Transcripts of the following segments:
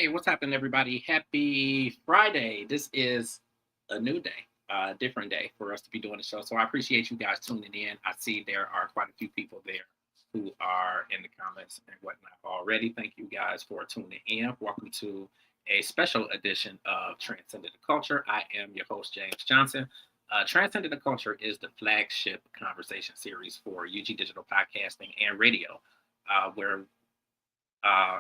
Hey, what's happening, everybody? Happy Friday. This is a new day, a different day for us to be doing the show. So I appreciate you guys tuning in. I see there are quite a few people there who are in the comments and whatnot already. Thank you guys for tuning in. Welcome to a special edition of Transcending the Culture. I am your host, James Johnson. Transcending the Culture is the flagship conversation series for UG Digital Podcasting and Radio, where uh,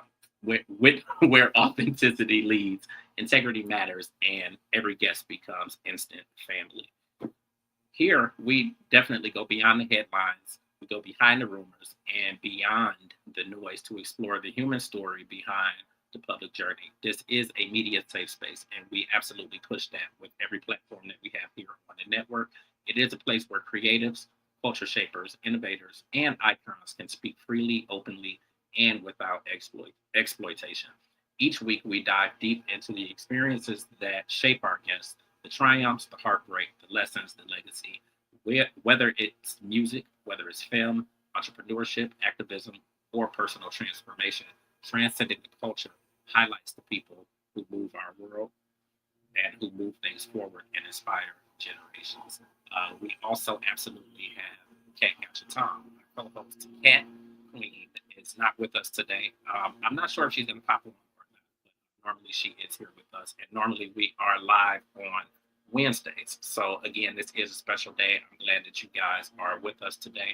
where authenticity leads, integrity matters, and every guest becomes instant family. Here, we definitely go beyond the headlines, we go behind the rumors, and beyond the noise to explore the human story behind the public journey. This is a media safe space, and we absolutely push that with every platform that we have here on the network. It is a place where creatives, culture shapers, innovators, and icons can speak freely, openly, and without exploitation. Each week, we dive deep into the experiences that shape our guests, the triumphs, the heartbreak, the lessons, the legacy. Whether it's music, whether it's film, entrepreneurship, activism, or personal transformation, transcending the culture highlights the people who move our world and who move things forward and inspire generations. We also absolutely have Kat Tom, my co-host. Kat Queen is not with us today. I'm not sure if she's going to pop on or not, but normally she is here with us. And normally we are live on Wednesdays. So again, this is a special day. I'm glad that you guys are with us today.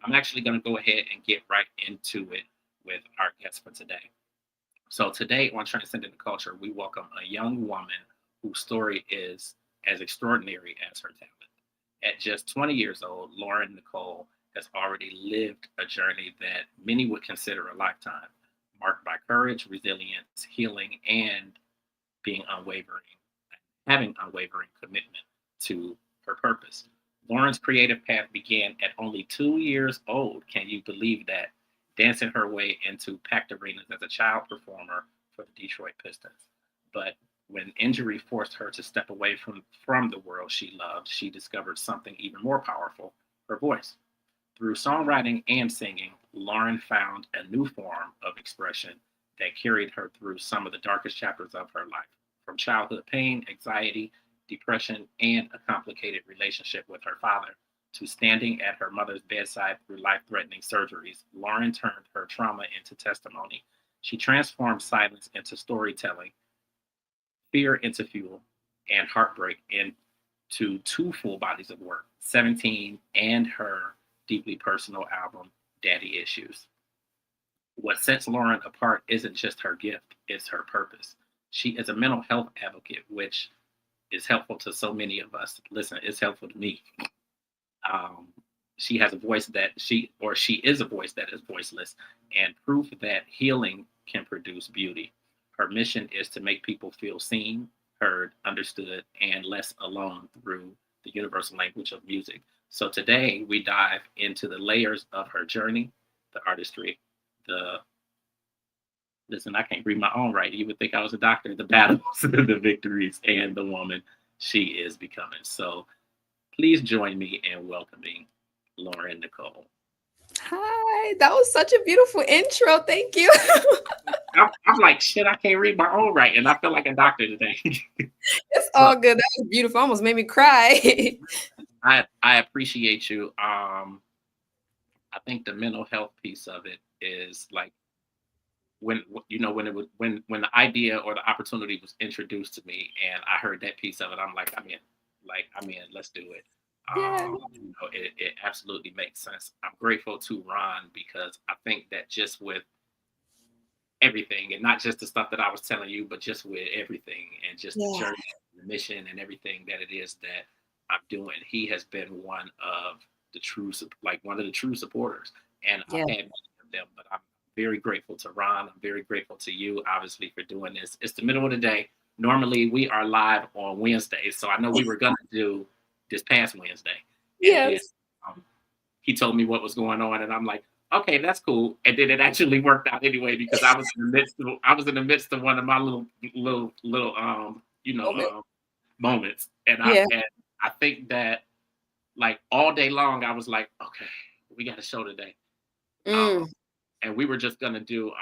I'm actually going to go ahead and get right into it with our guest for today. So today on Transcending the Culture, we welcome a young woman whose story is as extraordinary as her talent. At just 20 years old, Lauryn Nichole has already lived a journey that many would consider a lifetime, marked by courage, resilience, healing, and being unwavering, having unwavering commitment to her purpose. Lauren's creative path began at only 2 years old. Can you believe that? Dancing her way into packed arenas as a child performer for the Detroit Pistons. But when injury forced her to step away from the world she loved, she discovered something even more powerful, her voice. Through songwriting and singing, Lauren found a new form of expression that carried her through some of the darkest chapters of her life. From childhood pain, anxiety, depression, and a complicated relationship with her father, to standing at her mother's bedside through life threatening surgeries, Lauren turned her trauma into testimony. She transformed silence into storytelling, fear into fuel, and heartbreak into two full bodies of work, 17 and her deeply personal album, Daddy Issues. What sets Lauren apart isn't just her gift, it's her purpose. She is a mental health advocate, which is helpful to so many of us. Listen, it's helpful to me. Um, she has a voice that she is a voice that is voiceless, and proof that healing can produce beauty. Her mission is to make people feel seen, heard, understood, and less alone through the universal language of music. So today we dive into the layers of her journey, the artistry, the listen, I can't read my own writing. You would think I was a doctor. The battles, the victories, and the woman she is becoming. So please join me in welcoming Lauryn Nichole. Hi, that was such a beautiful intro. Thank you. I'm like, shit, I can't read my own writing. I feel like a doctor today. It's So all good. That was beautiful. Almost made me cry. I appreciate you. I think the mental health piece of it is like when when it was when the idea or the opportunity was introduced to me and I heard that piece of it, I'm like, I'm in, let's do it. Yeah. It absolutely makes sense. I'm grateful to Ron because I think that just with everything and not just the stuff that I was telling you, but just with everything and just the Yeah. journey, the mission and everything that it is that I'm doing, he has been one of the true supporters. And I've Yeah. had many of them, but I'm very grateful to Ron. I'm very grateful to you, obviously, for doing this. It's the middle of the day. Normally we are live on Wednesdays. So I know we were going to do this past Wednesday. And then Yes. um, he told me what was going on. And I'm like, okay, that's cool. And then it actually worked out anyway because I was in the midst of one of my little Moment. moments. And Yeah. I think that like all day long I was like, okay, we got a show today. Um, Mm. and we were just gonna do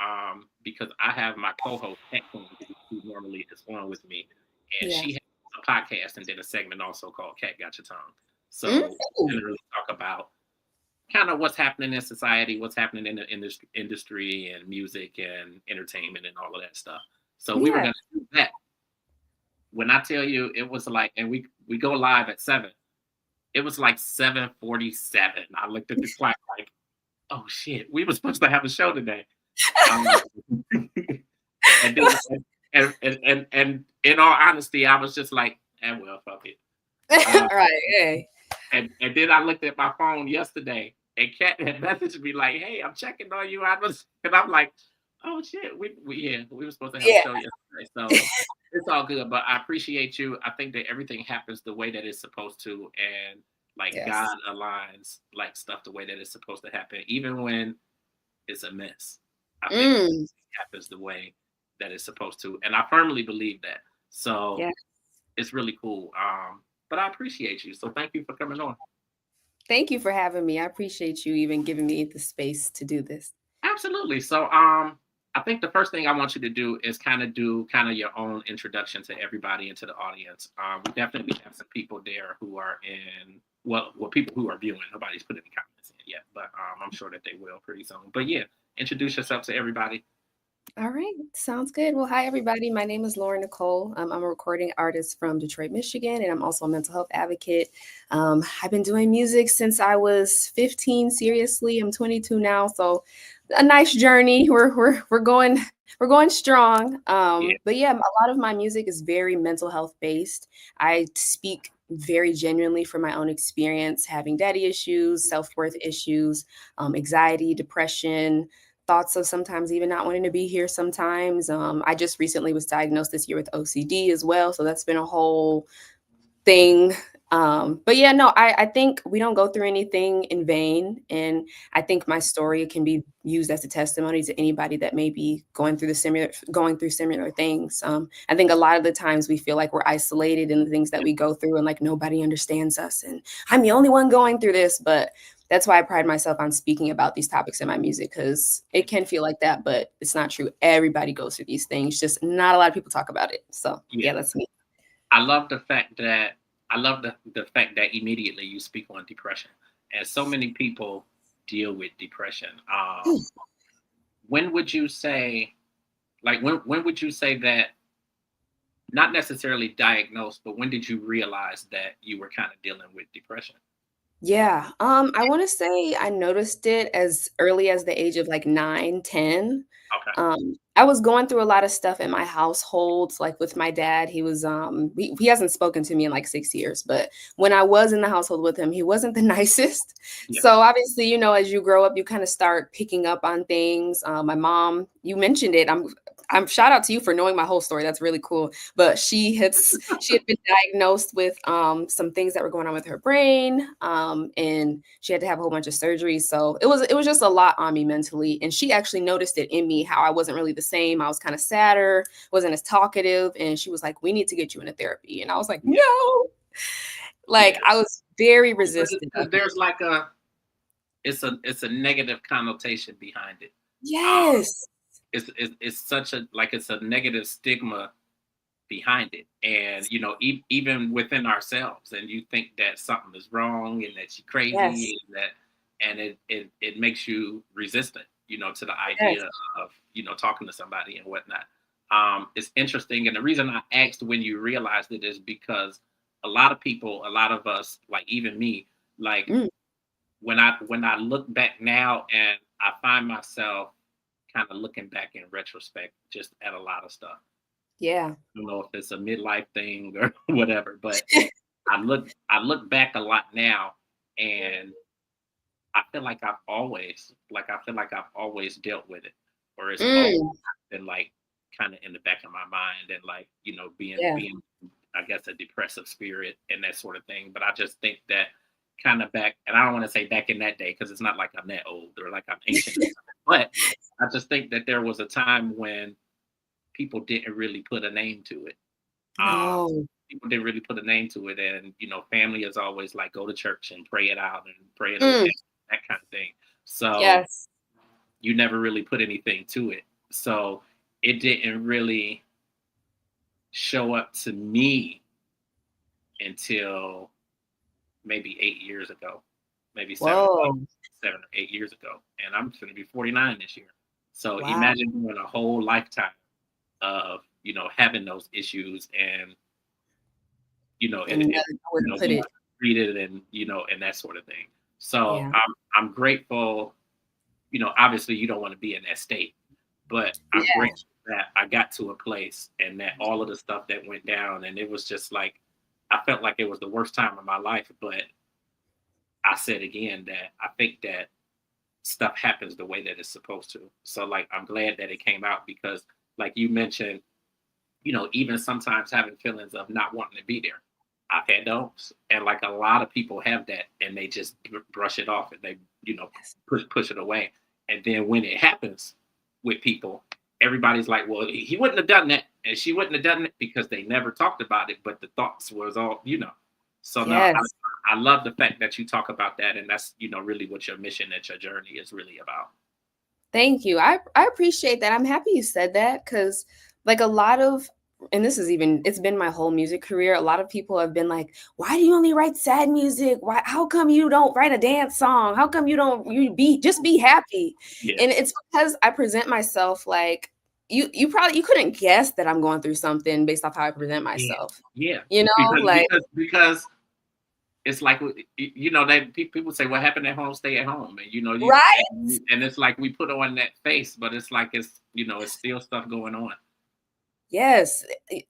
because I have my co-host Kat Queen, who normally is on with me, and Yeah. she has a podcast and did a segment also called Cat Got Your Tongue. Mm. So we generally talk about kind of what's happening in society, what's happening in the industry and music and entertainment and all of that stuff. So we were Yeah. gonna do that. When I tell you it was like, and we go live at 7. It was like 7:47. I looked at the clock like, oh shit, we were supposed to have a show today. Um, and then and in all honesty, I was just like, well, fuck it. Uh, Right. Hey. and then I looked at my phone yesterday, and Kat had messaged me like, "Hey, I'm checking on you." And I'm like, "Oh shit, we were supposed to have a Yeah. show yesterday." So it's all good, but I appreciate you. I think that everything happens the way that it's supposed to, and like God Yes. aligns like stuff the way that it's supposed to happen, even when it's a mess. I think that Mm. it happens the way that it's supposed to, and I firmly believe that. So Yeah. it's really cool. But I appreciate you. So thank you for coming on. Thank you for having me. I appreciate you even giving me the space to do this. Absolutely. So I think the first thing I want you to do is kind of do kind of your own introduction to everybody and to the audience. We definitely have some people there who are in well people who are viewing. Nobody's put any comments in yet, but I'm sure that they will pretty soon. But yeah, introduce yourself to everybody. All right, sounds good. Well, hi everybody. My name is Lauryn Nichole. I'm a recording artist from Detroit, Michigan, and I'm also a mental health advocate. I've been doing music since I was 15. Seriously, I'm 22 now, so a nice journey. We're going strong. Yeah, But yeah, a lot of my music is very mental health based. I speak very genuinely from my own experience, having daddy issues, self worth issues, anxiety, depression, thoughts of sometimes even not wanting to be here sometimes. I just recently was diagnosed this year with OCD as well. So that's been a whole thing. But yeah, no, I think we don't go through anything in vain. And I think my story can be used as a testimony to anybody that may be going through similar things. I think a lot of the times we feel like we're isolated in the things that we go through and like nobody understands us. And I'm the only one going through this. But that's why I pride myself on speaking about these topics in my music because it can feel like that, but it's not true. Everybody goes through these things, just not a lot of people talk about it. So yeah. yeah, that's me. I love the fact that I love the fact that immediately you speak on depression, and so many people deal with depression. When would you say, like, when would you say that not necessarily diagnosed, but when did you realize that you were kind of dealing with depression? Yeah, I wanna say I noticed it as early as the age of, like, 9, 10. Okay. I was going through a lot of stuff in my household, like, with my dad, he hasn't spoken to me in, like, 6 years, but when I was in the household with him, he wasn't the nicest. Yeah. So, obviously, as you grow up, you kinda start picking up on things. My mom, you mentioned it, I'm shout out to you for knowing my whole story, that's really cool, but she had been diagnosed with some things that were going on with her brain, and she had to have a whole bunch of surgeries. So it was just a lot on me mentally. And she actually noticed it in me how I wasn't really the same. I was kind of sadder, wasn't as talkative, and she was like, "We need to get you into therapy." And I was like, Yeah. "No!" Like Yeah. I was very resistant of Because it. there's like a it's a negative connotation behind it. Um, Yes. it's such a like it's a negative stigma behind it, and even within ourselves, and you think that something is wrong and that you're Yes. crazy, and it makes you resistant, to the Yes. idea of talking to somebody and whatnot. It's interesting, and the reason I asked when you realized it is because a lot of us, like even me, like Mm, when I look back now and I find myself kind of looking back in retrospect just at a lot of stuff. yeah. I don't know if it's a midlife thing or whatever, but I look back a lot now, and I feel like I've always dealt with it, or it's always Mm, been like kind of in the back of my mind, and like yeah. being I guess a depressive spirit and that sort of thing. But I just think that kind of back, and I don't want to say back in that day because it's not like I'm that old or like I'm ancient, but I just think that there was a time when people didn't really put a name to it. Um, No. People didn't really put a name to it, and family is always like go to church and pray it out and pray it Mm, okay, that kind of thing. So yes. you never really put anything to it. So it didn't really show up to me until maybe 8 years ago, maybe Whoa. 7 or 8 years ago. And I'm going to be 49 this year. So Wow. imagine doing a whole lifetime of, having those issues and, And it nowhere to put being it. treated and, and that sort of thing. So Yeah. I'm grateful, obviously you don't want to be in that state, but I'm Yeah. grateful that I got to a place and that all of the stuff that went down, and it was just like, I felt like it was the worst time of my life, but I said again that I think that stuff happens the way that it's supposed to. So like I'm glad that it came out because like you mentioned, even sometimes having feelings of not wanting to be there. I've had those. And like a lot of people have that and they just brush it off and they, Yes. push it away. And then when it happens with people, everybody's like, well, he wouldn't have done that. And she wouldn't have done it because they never talked about it, but the thoughts was all. So no, Yes. I love the fact that you talk about that. And that's, really what your mission and your journey is really about. Thank you. I appreciate that. I'm happy you said that because, like, a lot of, and this is even, it's been my whole music career. A lot of people have been like, why do you only write sad music? Why, how come you don't write a dance song? How come just be happy? Yeah. And it's because I present myself like, you couldn't guess that I'm going through something based off how I present Yeah. myself. Yeah. You know, Because, like, because, because it's like they people say what happened at home stay at home, and right? and it's like we put on that face, but it's like it's still stuff going on. Yes,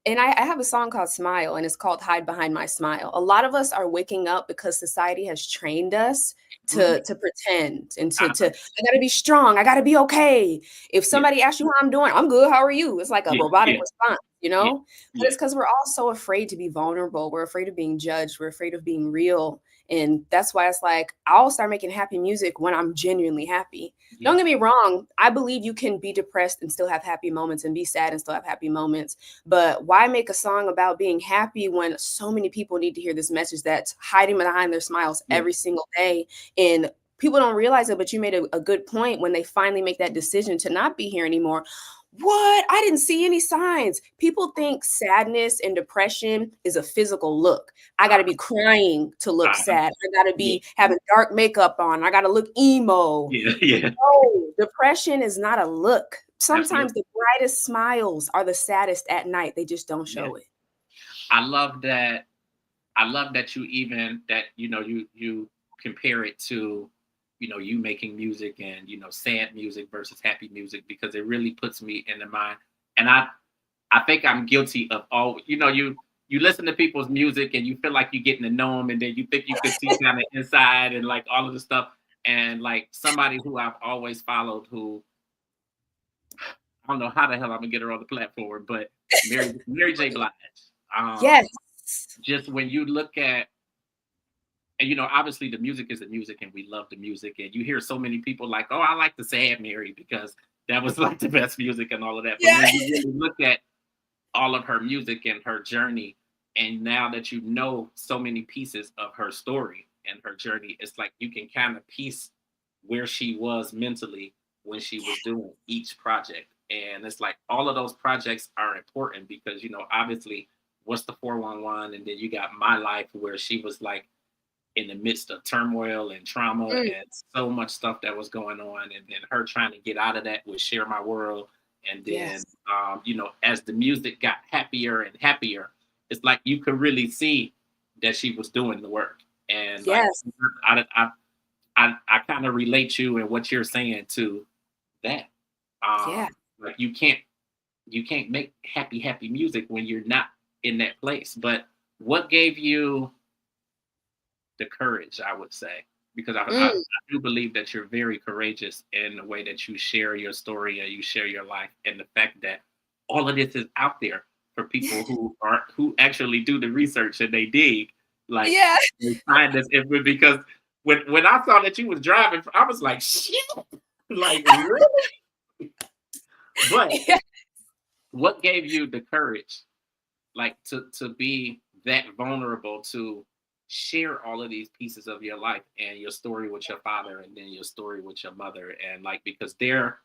and I have a song called "Smile," and it's called "Hide Behind My Smile." A lot of us are waking up because society has trained us Mhm. to pretend and to Uh-huh. I gotta be strong, I gotta be okay. If Yeah, somebody asks you how I'm doing, I'm good. How are you? It's like a yeah, robotic yeah, response, you yeah, know. But yeah, it's because we're all so afraid to be vulnerable. We're afraid of being judged. We're afraid of being real, and that's why it's like I'll start making happy music when I'm genuinely happy. yeah, Don't get me wrong. I believe you can be depressed and still have happy moments and be sad and still have happy moments. But why make a song about being happy when so many people need to hear this message that's hiding behind their smiles yeah, every single day? And people don't realize it, but you made a good point when they finally make that decision to not be here anymore. What? I didn't see any signs. People think sadness and depression is a physical look. I got to uh-huh, be crying to look uh-huh, sad. I got to yeah, be having dark makeup on. I got to look emo. yeah, yeah, No, depression is not a look. Sometimes absolutely, the brightest smiles are the saddest at night. They just don't yeah. show it. I love that. I love that you even that you compare it to you making music and sad music versus happy music because it really puts me in the mind. And I think I'm guilty of all. You listen to people's music and you feel like you're getting to know them, and then you think you could see kind of inside and like all of the stuff. And like somebody who I've always followed, who I don't know how the hell I'm gonna get her on the platform, but Mary J. Blige. Yes. Just when you look at, and obviously the music is the music, and we love the music, and you hear so many people like, oh, I like the sad Mary because that was like the best music and all of that. But Yeah. when you really look at all of her music and her journey. And now that you know so many pieces of her story and her journey, it's like you can kind of piece where she was mentally when she was doing each project. And it's like all of those projects are important because, obviously, what's the 411? And then you got My Life, where she was like in the midst of turmoil and trauma Mm, and so much stuff that was going on, and then her trying to get out of that with Share My World. And then yes. as the music got happier and happier, it's like you could really see that she was doing the work. And like Yes. I kind of relate you and what you're saying to that. Yeah. Like you can't make happy music when you're not in that place. But what gave you the courage, I would say, because I Mm, do believe that you're very courageous in the way that you share your story and you share your life, and the fact that all of this is out there for people who actually do the research and they dig, like yeah. they find this info. Because when I saw that you was driving, I was like, shit, like really? But Yeah. what gave you the courage, like to be that vulnerable to share all of these pieces of your life and your story with your father and then your story with your mother. And like, because they're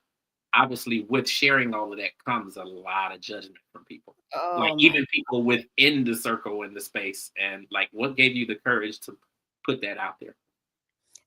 obviously with sharing all of that comes a lot of judgment from people, like Oh my. even people within the circle in the space. And like, what gave you the courage to put that out there?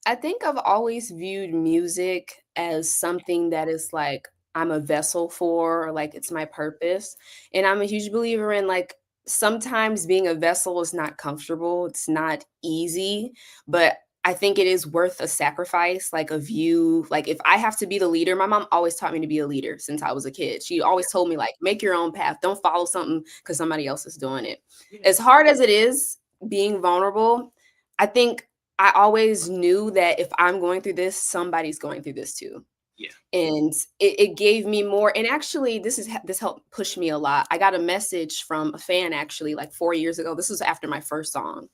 I think I've always viewed music as something that is like I'm a vessel for, or like it's my purpose. And I'm a huge believer in like sometimes being a vessel is not comfortable, it's not easy, but I think it is worth a sacrifice, like of you. Like if I have to be the leader, my mom always taught me to be a leader since I was a kid. She always told me like make your own path, don't follow something because somebody else is doing it. Yeah, As hard as it is being vulnerable, I think I always knew that if I'm going through this, somebody's going through this too. yeah, And it gave me more, and actually this helped push me a lot. I got a message from a fan actually like 4 years ago. This was after my first song.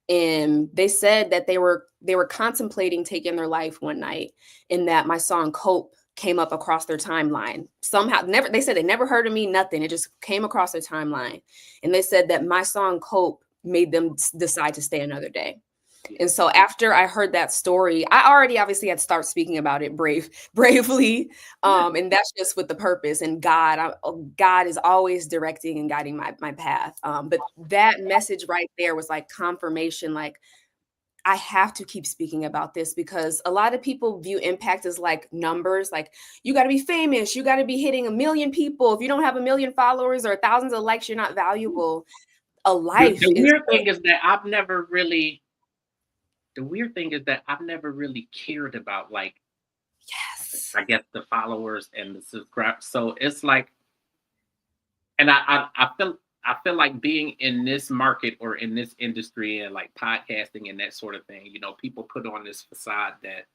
And they said that they were contemplating taking their life one night and that my song Cope came up across their timeline. Somehow never they said they never heard of me, nothing. It just came across their timeline. And they said that my song Cope made them decide to stay another day. yeah, And so after I heard that story, I already obviously had to start speaking about it bravely. yeah. And that's just with the purpose and God. God is always directing and guiding my path. But that message right there was like confirmation, like I have to keep speaking about this because a lot of people view impact as like numbers, like you got to be famous, you got to be hitting 1 million people. If you don't have 1 million followers or thousands of likes, you're not valuable. A life The is weird thing is that the weird thing is that I've never really cared about, like, yes. I guess the followers and the subscribers. So it's like, and I feel like being in this market or in this industry and like podcasting and that sort of thing, people put on this facade that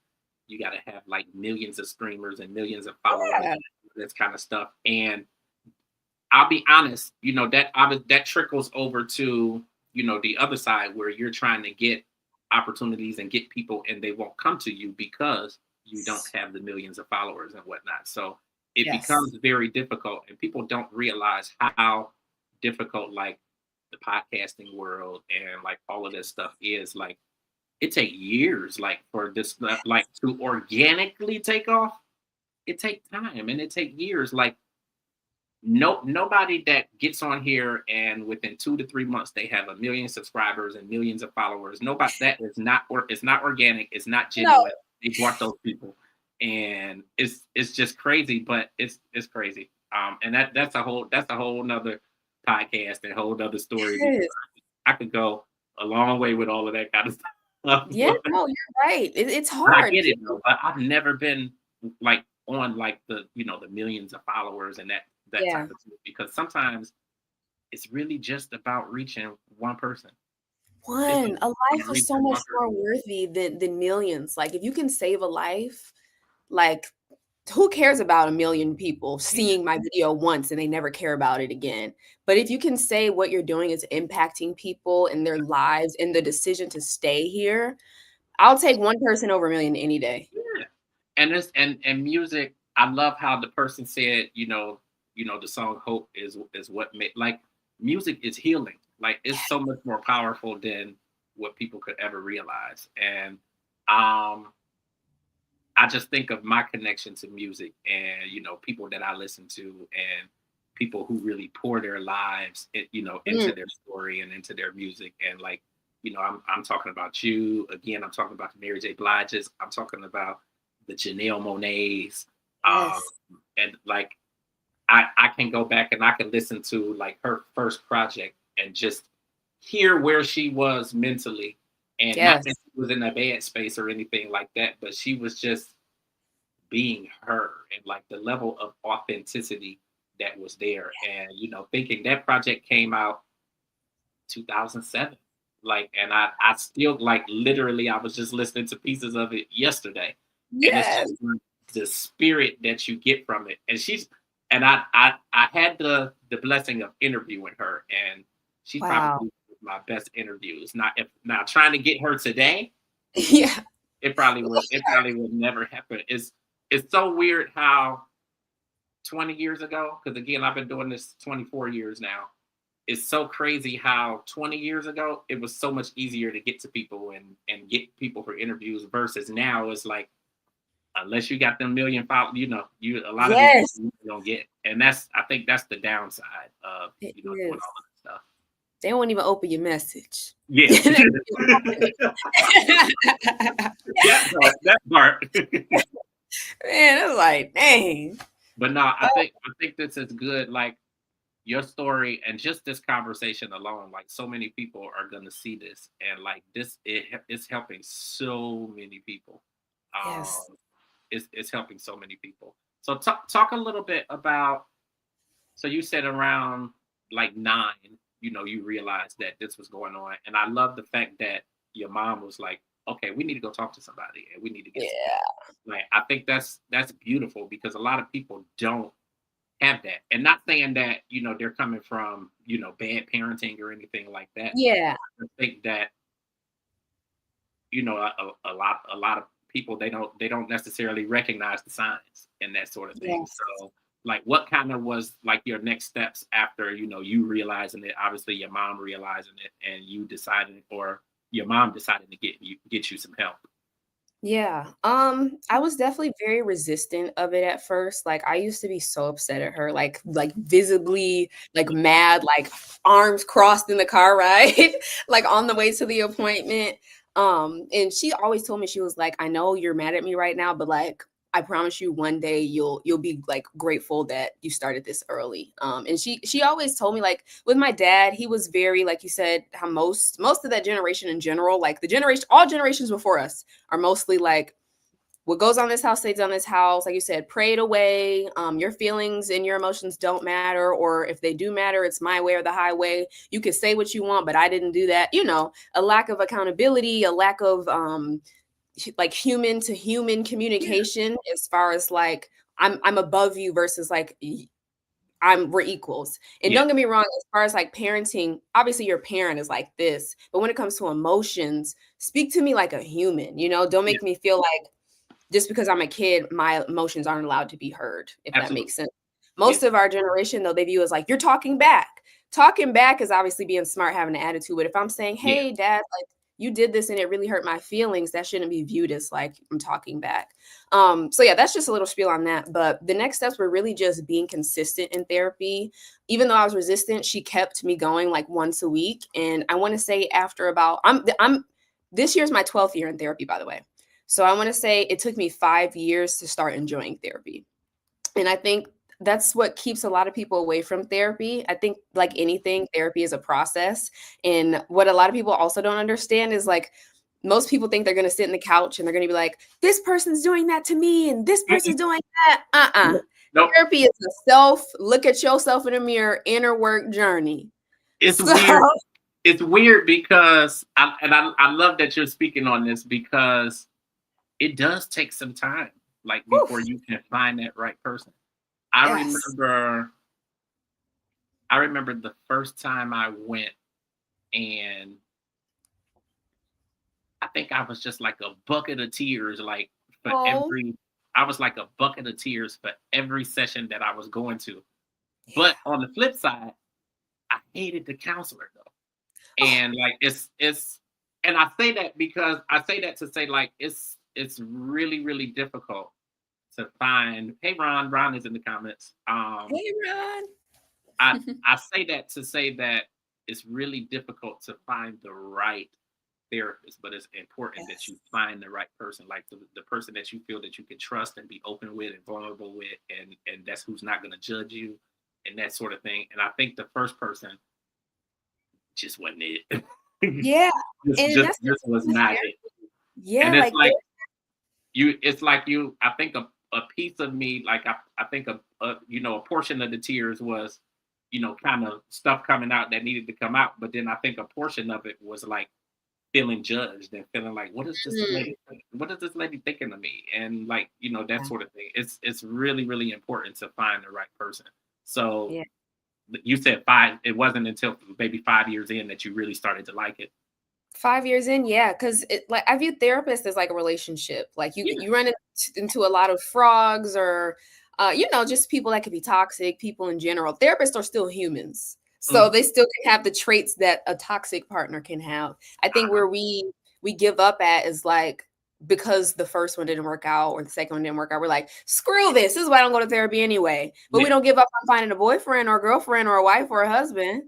you got to have like millions of streamers and millions of followers Yeah. and this kind of stuff. And I'll be honest, that trickles over to the other side where you're trying to get opportunities and get people, and they won't come to you because you don't have the millions of followers and whatnot. So it Yes. becomes very difficult, and people don't realize how difficult like the podcasting world and like all of this stuff is. Like it takes years, like for this stuff, like to organically take off. It takes time and it takes years. Like nobody that gets on here and within 2 to 3 months they have 1 million subscribers and millions of followers. Nobody that is not or it's not organic, it's not No. genuine. They brought those people. And it's just crazy, but it's crazy. And that's a whole nother podcast and whole nother story because Yes. I could go a long way with all of that kind of stuff. Yeah, no, you're right. It's I hard. get it People though, but I've never been like on like the millions of followers and that type yeah. of thing because sometimes it's really just about reaching one person. It's just One, a life is so reaching much one more person. worthy than millions. Like, if you can save a life, like, who cares about 1 million people Yeah, seeing my video once and they never care about it again? But if you can say what you're doing is impacting people and their lives and the decision to stay here, I'll take one person over 1,000,000 any day. yeah. And this and music. I love how the person said, the song "Hope" is what made like music is healing. Like it's so much more powerful than what people could ever realize. And um I just think of my connection to music and people that I listen to and people who really pour their lives Mm, into their story and into their music. And like I'm talking about you again. I'm talking about the Mary J. Blige's. I'm talking about the Janelle Monae's. Um, yes. and like I can go back and I can listen to like her first project and just hear where she was mentally, and not that Yes. she was in a bad space or anything like that, but she was just being her and like the level of authenticity that was there. And thinking that project came out 2007, like, and I still like literally I was just listening to pieces of it yesterday, and it's Yes. just like the spirit that you get from it. And I had the blessing of interviewing her, and she's Wow. probably my best interviews. Not if now trying to get her today, Yeah. it probably would never happen. It's so weird how 20 years ago, because again I've been doing this 24 years now. it's so crazy how 20 years ago it was so much easier to get to people and get people for interviews versus now it's like unless you got them million followers, you a lot of these Yes, people you don't get, and I think that's the downside of it doing all is. of this stuff. They won't even open your message. Yeah, that part. Man, it's like, dang. But no, Oh, I think this is good. Like your story and just this conversation alone, like so many people are gonna see this, and like it's helping so many people. yes. Um, it's helping so many people. So talk a little bit about. So you said around like 9, you realized that this was going on, and I love the fact that your mom was like, "Okay, we need to go talk to somebody, and we need to get some help." Yeah. Like I think that's beautiful because a lot of people don't have that, and not saying that they're coming from bad parenting or anything like that. Yeah. I think that a lot of people they don't necessarily recognize the signs and that sort of thing. Yes. So like what kind of was like your next steps after you realizing it, obviously your mom realizing it and you deciding or your mom decided to get you some help. Yeah. I was definitely very resistant of it at first. Like I used to be so upset at her, like visibly like mad, like arms crossed in the car ride, like on the way to the appointment. And she always told me, she was like, I know you're mad at me right now, but like I promise you one day you'll be like grateful that you started this early. And she always told me, like with my dad, he was very, like you said, how most of that generation in general, like the generation, all generations before us are mostly like, what goes on this house stays on this house. Like you said, pray it away. Your feelings and your emotions don't matter, or if they do matter, it's my way or the highway. You can say what you want, but I didn't do that. A lack of accountability, a lack of like human to human Yeah, communication, as far as like I'm above you versus like we're equals. And yeah, don't get me wrong, as far as like parenting, obviously your parent is like this, but when it comes to emotions, speak to me like a human, don't yeah, make me feel like just because I'm a kid, my emotions aren't allowed to be heard, if that absolutely. makes sense. Yeah, Most of our generation, though, they view as like, you're talking back. Talking back is obviously being smart, having an attitude. But if I'm saying, yeah, hey, dad, like you did this and it really hurt my feelings, that shouldn't be viewed as like I'm talking back. So yeah, that's just a little spiel on that. But the next steps were really just being consistent in therapy. Even though I was resistant, she kept me going like once a week. And I want to say after about I'm this year's my 12th year in therapy, by the way. So I want to say it took me 5 years to start enjoying therapy. And I think that's what keeps a lot of people away from therapy. I think, like anything, therapy is a process. And what a lot of people also don't understand is like, most people think they're going to sit in the couch and they're going to be like, this person's doing that to me and this person's mm-mm, doing that. nope. Therapy is a look at yourself in the mirror, inner work journey. It's So, weird. It's weird because I love that you're speaking on this because it does take some time, like whew, before you can find that right person. I yes. remember I remember the first time I went and I think I was just like a bucket of tears, like for Oh, every I was like a bucket of tears for every session that I was going to. But yeah. on the flip side, I hated the counselor though. Oh, And like it's and I say that because I say that to say like it's really, really difficult to find. Hey Ron is in the comments. hey, Ron. I I say that to say that it's really difficult to find the right therapist, but it's important that Yes. you find the right person, like the person that you feel that you can trust and be open with and vulnerable with, and that's who's not going to judge you and that sort of thing. And I think the first person just wasn't it. Yeah, just and just that's the just was thing with not it. therapy. Yeah, And it's like, there like it's like I think a piece of me, like I think a portion of the tears was, kind of stuff coming out that needed to come out. But then I think a portion of it was like feeling judged and feeling like, mm, what is this lady thinking of me? And like, that sort of thing. It's really, really important to find the right person. So yeah. you said 5, it wasn't until maybe 5 years in that you really started to like it. 5 years in, yeah, 'cause like, I view therapists as like a relationship. Like, Yeah. you run into a lot of frogs or, just people that could be toxic, people in general. Therapists are still humans. So they still can have the traits that a toxic partner can have. I think Uh-huh. where we give up at is like, because the first one didn't work out or the second one didn't work out, we're like, screw this. This is why I don't go to therapy anyway. But we Yeah. don't give up on finding a boyfriend or girlfriend or a wife or a husband.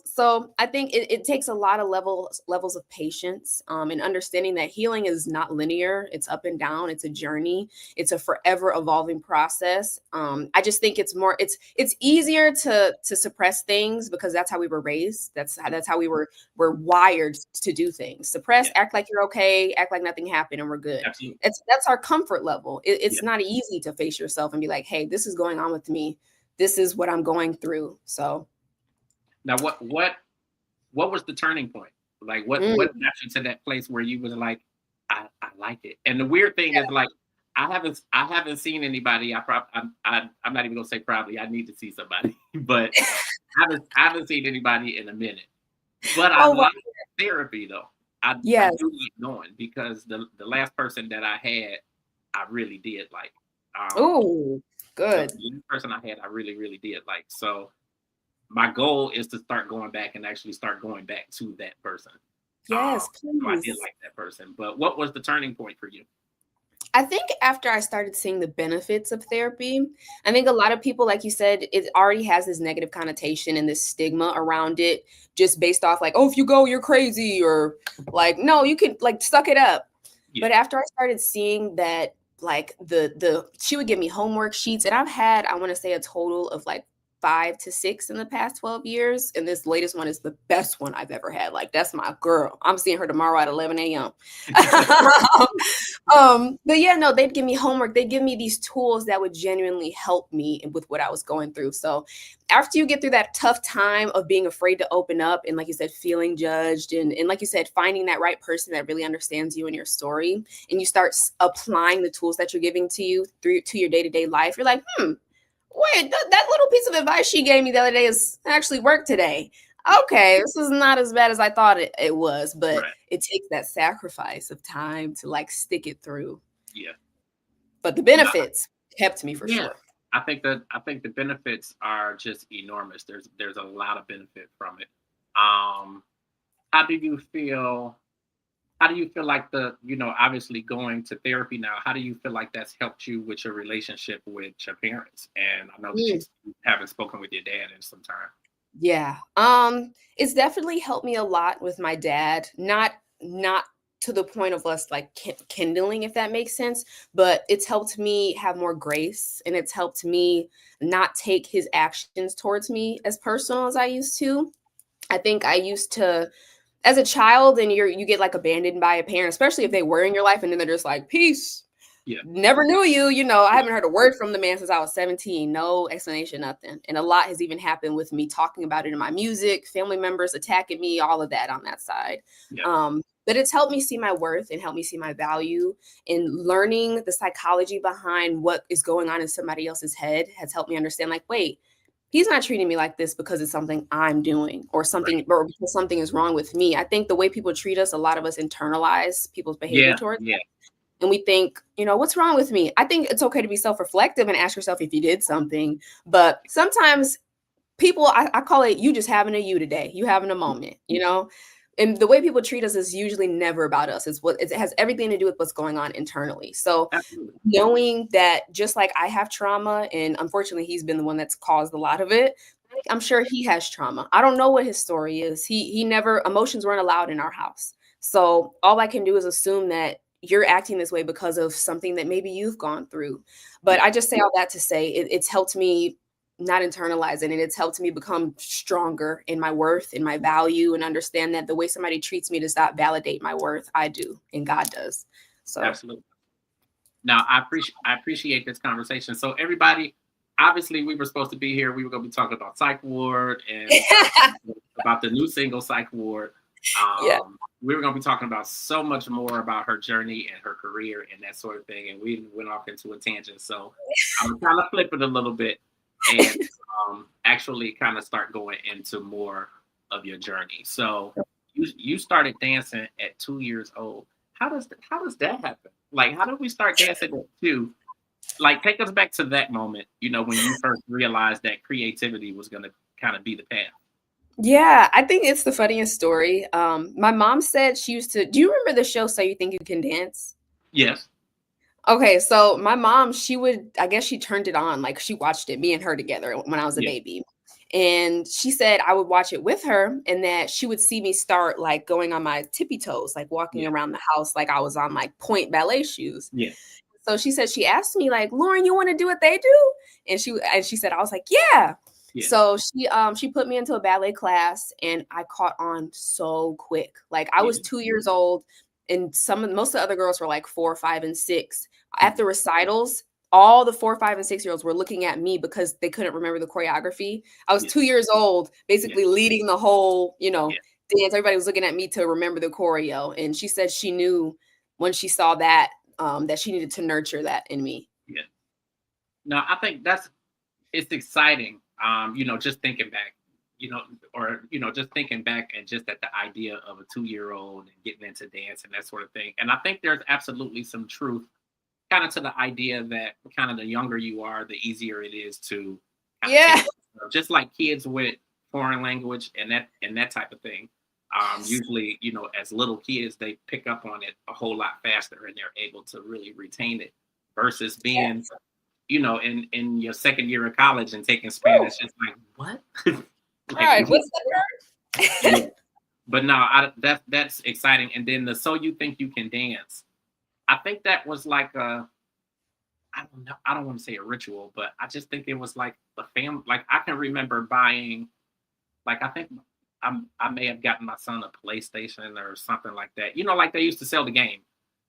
So I think it takes a lot of levels of patience, and understanding that healing is not linear. It's up and down. It's a journey. It's a forever evolving process. I just think it's easier to suppress things because that's how we were raised. That's how we're wired to do things. Suppress, Yeah. act like you're okay, act like nothing happened, and we're good. Absolutely. That's our comfort level. It's Yeah. not easy to face yourself and be like, hey, this is going on with me. This is what I'm going through. So. Now, what was the turning point? Like, what Mm. got you to that place where you was like, I like it. And the weird thing is, like, I haven't seen anybody. I'm not even gonna say probably. I need to see somebody, but I haven't seen anybody in a minute. But I Oh, wow. like therapy though. I Yes. do like knowing because the last person that I had, I really did like. Um, Oh, the good. last person I had, I really did like. So my goal is to start going back and actually start going back to that person. Yes, So I did please. like that person. But what was the turning point for you? I think after I started seeing the benefits of therapy, I think a lot of people, like you said, it already has this negative connotation and this stigma around it, just based off like, oh, if you go, you're crazy, or like, no, you can like suck it up. Yeah. But after I started seeing that, like the she would give me homework sheets, and I've had, I want to say, a total of like 5 to 6 in the past 12 years. And this latest one is the best one I've ever had. Like, that's my girl. I'm seeing her tomorrow at 11 a.m. But yeah, no, they'd give me homework. They'd give me these tools that would genuinely help me with what I was going through. So after you get through that tough time of being afraid to open up and, like you said, feeling judged, and like you said, finding that right person that really understands you and your story, and you start applying the tools that you're giving to you through to your day-to-day life, you're like, wait, that little piece of advice she gave me the other day is actually worked today. Yeah. Okay, this is not as bad as I thought it was, but Right. it takes that sacrifice of time to like stick it through. Yeah. But the No, benefits kept me for yeah. sure. I think the benefits are just enormous. There's a lot of benefit from it. Um, how do you feel? How do you feel like obviously going to therapy now, how do you feel like that's helped you with your relationship with your parents? And I know that you Mm, haven't spoken with your dad in some time. yeah. It's definitely helped me a lot with my dad. Not to the point of us like kindling, if that makes sense, but it's helped me have more grace, and it's helped me not take his actions towards me as personal as I used to. I think I used to, as a child, and you get like abandoned by a parent, especially if they were in your life and then they're just like, peace, Yeah, never knew you. I yeah, haven't heard a word from the man since I was 17. No explanation, nothing. And a lot has even happened with me talking about it in my music, family members attacking me, all of that on that side. yeah, But it's helped me see my worth and help me see my value. And learning the psychology behind what is going on in somebody else's head has helped me understand, like, wait, he's not treating me like this because it's something I'm doing, or right. something, or because something is wrong with me. I think the way people treat us, a lot of us internalize people's behavior Yeah, towards, yeah, and we think, what's wrong with me? I think it's okay to be self-reflective and ask yourself if you did something. But sometimes people, I call it, you just having a you today. You having a moment. And the way people treat us is usually never about us. It has everything to do with what's going on internally. So absolutely. knowing that, just like I have trauma, and unfortunately he's been the one that's caused a lot of it, I'm sure he has trauma. I don't know what his story is. He never, emotions weren't allowed in our house. So all I can do is assume that you're acting this way because of something that maybe you've gone through. But Yeah, I just say all that to say it's helped me not internalize it, and it's helped me become stronger in my worth and my value, and understand that the way somebody treats me does not validate my worth. I do, and God does. So absolutely. Now I appreciate this conversation. So everybody, obviously we were supposed to be here. We were going to be talking about Psych Ward and about the new single Psych Ward. yeah. We were going to be talking about so much more about her journey and her career and that sort of thing. And we went off into a tangent. So I'm going to kind of flip it a little bit and actually kind of start going into more of your journey. So you started dancing at 2 years old. How does that happen? Like, how did we start dancing at two? Like, take us back to that moment. When you first realized that creativity was gonna kind of be the path? Yeah, I think it's the funniest story. My mom said she used to. Do you remember the show So You Think You Can Dance? Yes. Okay, so my mom, she would, I guess she turned it on, like she watched it, me and her together when I was a Yeah. baby. And she said I would watch it with her and that she would see me start like going on my tippy toes, like walking Yeah. around the house like I was on like point ballet shoes. Yeah. So she said she asked me like, "Lauren, you want to do what they do?" And she said I was like, "Yeah." Yeah. So she put me into a ballet class and I caught on so quick. Like I was Yeah. 2 years old and most of the other girls were like 4, 5 and 6. At Mhm. the recitals, all the 4, 5 and 6-year-olds were looking at me because they couldn't remember the choreography. I was Yeah. 2 years old Yeah. basically leading the whole, Yeah. dance. Everybody was looking at me to remember the choreo and she said she knew when she saw that that she needed to nurture that in me. Yeah. No, I think it's exciting. Just thinking back, just thinking back and just at the idea of a 2-year-old and getting into dance and that sort of thing. And I think there's absolutely some truth kind of to the idea that kind of the younger you are, the easier it is to kind of take Yeah. it. Just like kids with foreign language and that type of thing. Yes. Usually, as little kids, they pick up on it a whole lot faster and they're able to really retain it versus being, Yes. in your second year of college and taking Woo. Spanish. It's like, what? Like, Right. What's the yeah. word? But no, that's exciting. And then the So You Think You Can Dance. I think that was like I don't know. I don't want to say a ritual, but I just think it was like a family. Like I can remember buying, like I think I may have gotten my son a PlayStation or something like that. Like they used to sell the game.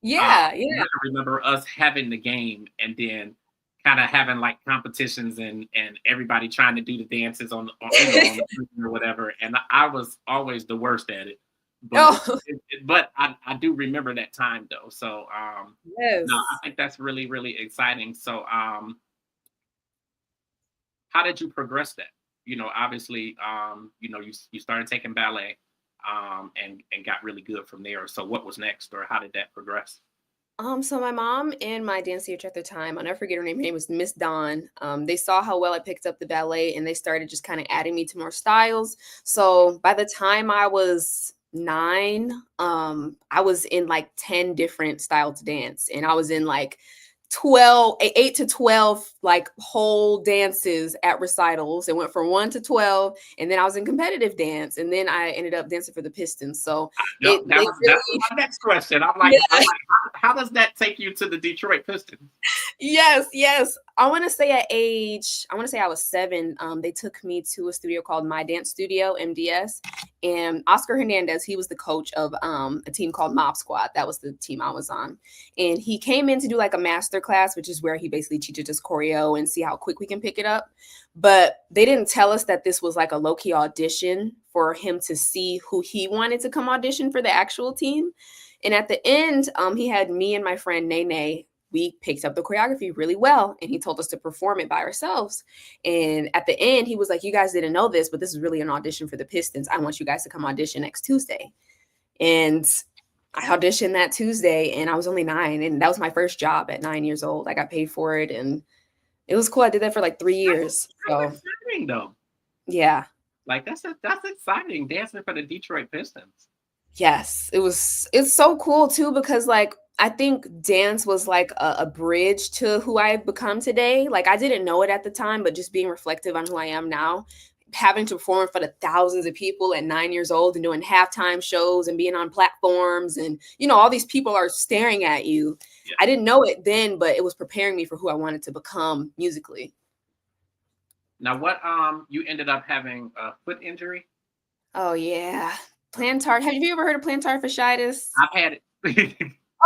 Yeah, And yeah. I remember us having the game and then kind of having like competitions and everybody trying to do the dances on the screen or whatever. And I was always the worst at it, but Oh, but I do remember that time though. So no, I yes. think that's really really exciting. So how did you progress that? Obviously, you started taking ballet, and got really good from there. So what was next, or how did that progress? So my mom and my dance teacher at the time, I'll never forget her name. Her name was Miss Dawn. They saw how well I picked up the ballet and they started just kind of adding me to more styles. So by the time I was 9, I was in like 10 different styles to dance. And I was in like 8 to 12 like whole dances at recitals. It went from 1 to 12. And then I was in competitive dance. And then I ended up dancing for the Pistons. So No, they that's really my next question. I'm like, how does that take you to the Detroit Pistons? Yes, yes. I want to say I was 7. They took me to a studio called My Dance Studio, MDS, and Oscar Hernandez, he was the coach of a team called Mob Squad. That was the team I was on. And he came in to do like a master class, which is where he basically teaches us choreo and see how quick we can pick it up. But they didn't tell us that this was like a low-key audition for him to see who he wanted to come audition for the actual team. And at the end, he had me and my friend Nene. We picked up the choreography really well and he told us to perform it by ourselves. And at the end, he was like, "You guys didn't know this, but this is really an audition for the Pistons. I want you guys to come audition next Tuesday." And I auditioned that Tuesday and I was only 9. And that was my first job at 9 years old. I got paid for it and it was cool. I did that for like 3 years. That's So exciting though. yeah. Like that's exciting. Dancing for the Detroit Pistons. Yes, it's so cool too because like I think dance was like a bridge to who I've become today. Like I didn't know it at the time, but just being reflective on who I am now, having to perform in front of thousands of people at 9 years old and doing halftime shows and being on platforms and all these people are staring at you. Yeah. I didn't know it then, but it was preparing me for who I wanted to become musically. Now, what you ended up having a foot injury? Oh yeah. Plantar. Have you ever heard of plantar fasciitis? I've had it.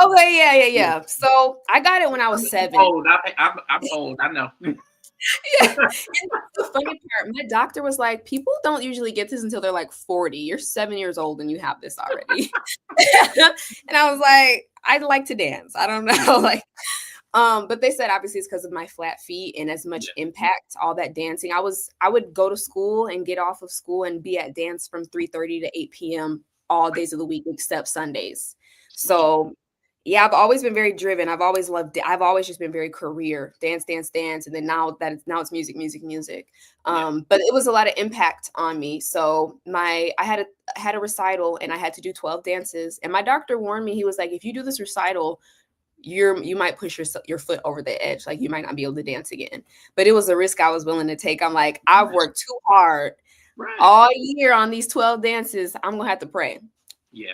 Okay, yeah, yeah, Yeah. yeah. So I got it when I was I'm 7. old. I'm old. I know. Yeah, and that's the funny part. My doctor was like, "People don't usually get this until they're like 40. You're 7 years old and you have this already." And I was like, "I'd like to dance." I don't know, like, but they said obviously it's because of my flat feet and as much Yeah. impact, all that dancing. I would go to school and get off of school and be at dance from 3:30 to 8 p.m. all days of the week except Sundays. Yeah. So yeah, I've always been very driven. I've always loved it. I've always just been very career, dance, dance, dance. And then now it's music, music, music. Yeah. But it was a lot of impact on me. So I had a recital and I had to do 12 dances. And my doctor warned me. He was like, if you do this recital, you might push your foot over the edge. Like you might not be able to dance again. But it was a risk I was willing to take. I'm like, I've Right. worked too hard Right. all year on these 12 dances. I'm gonna have to pray. Yeah.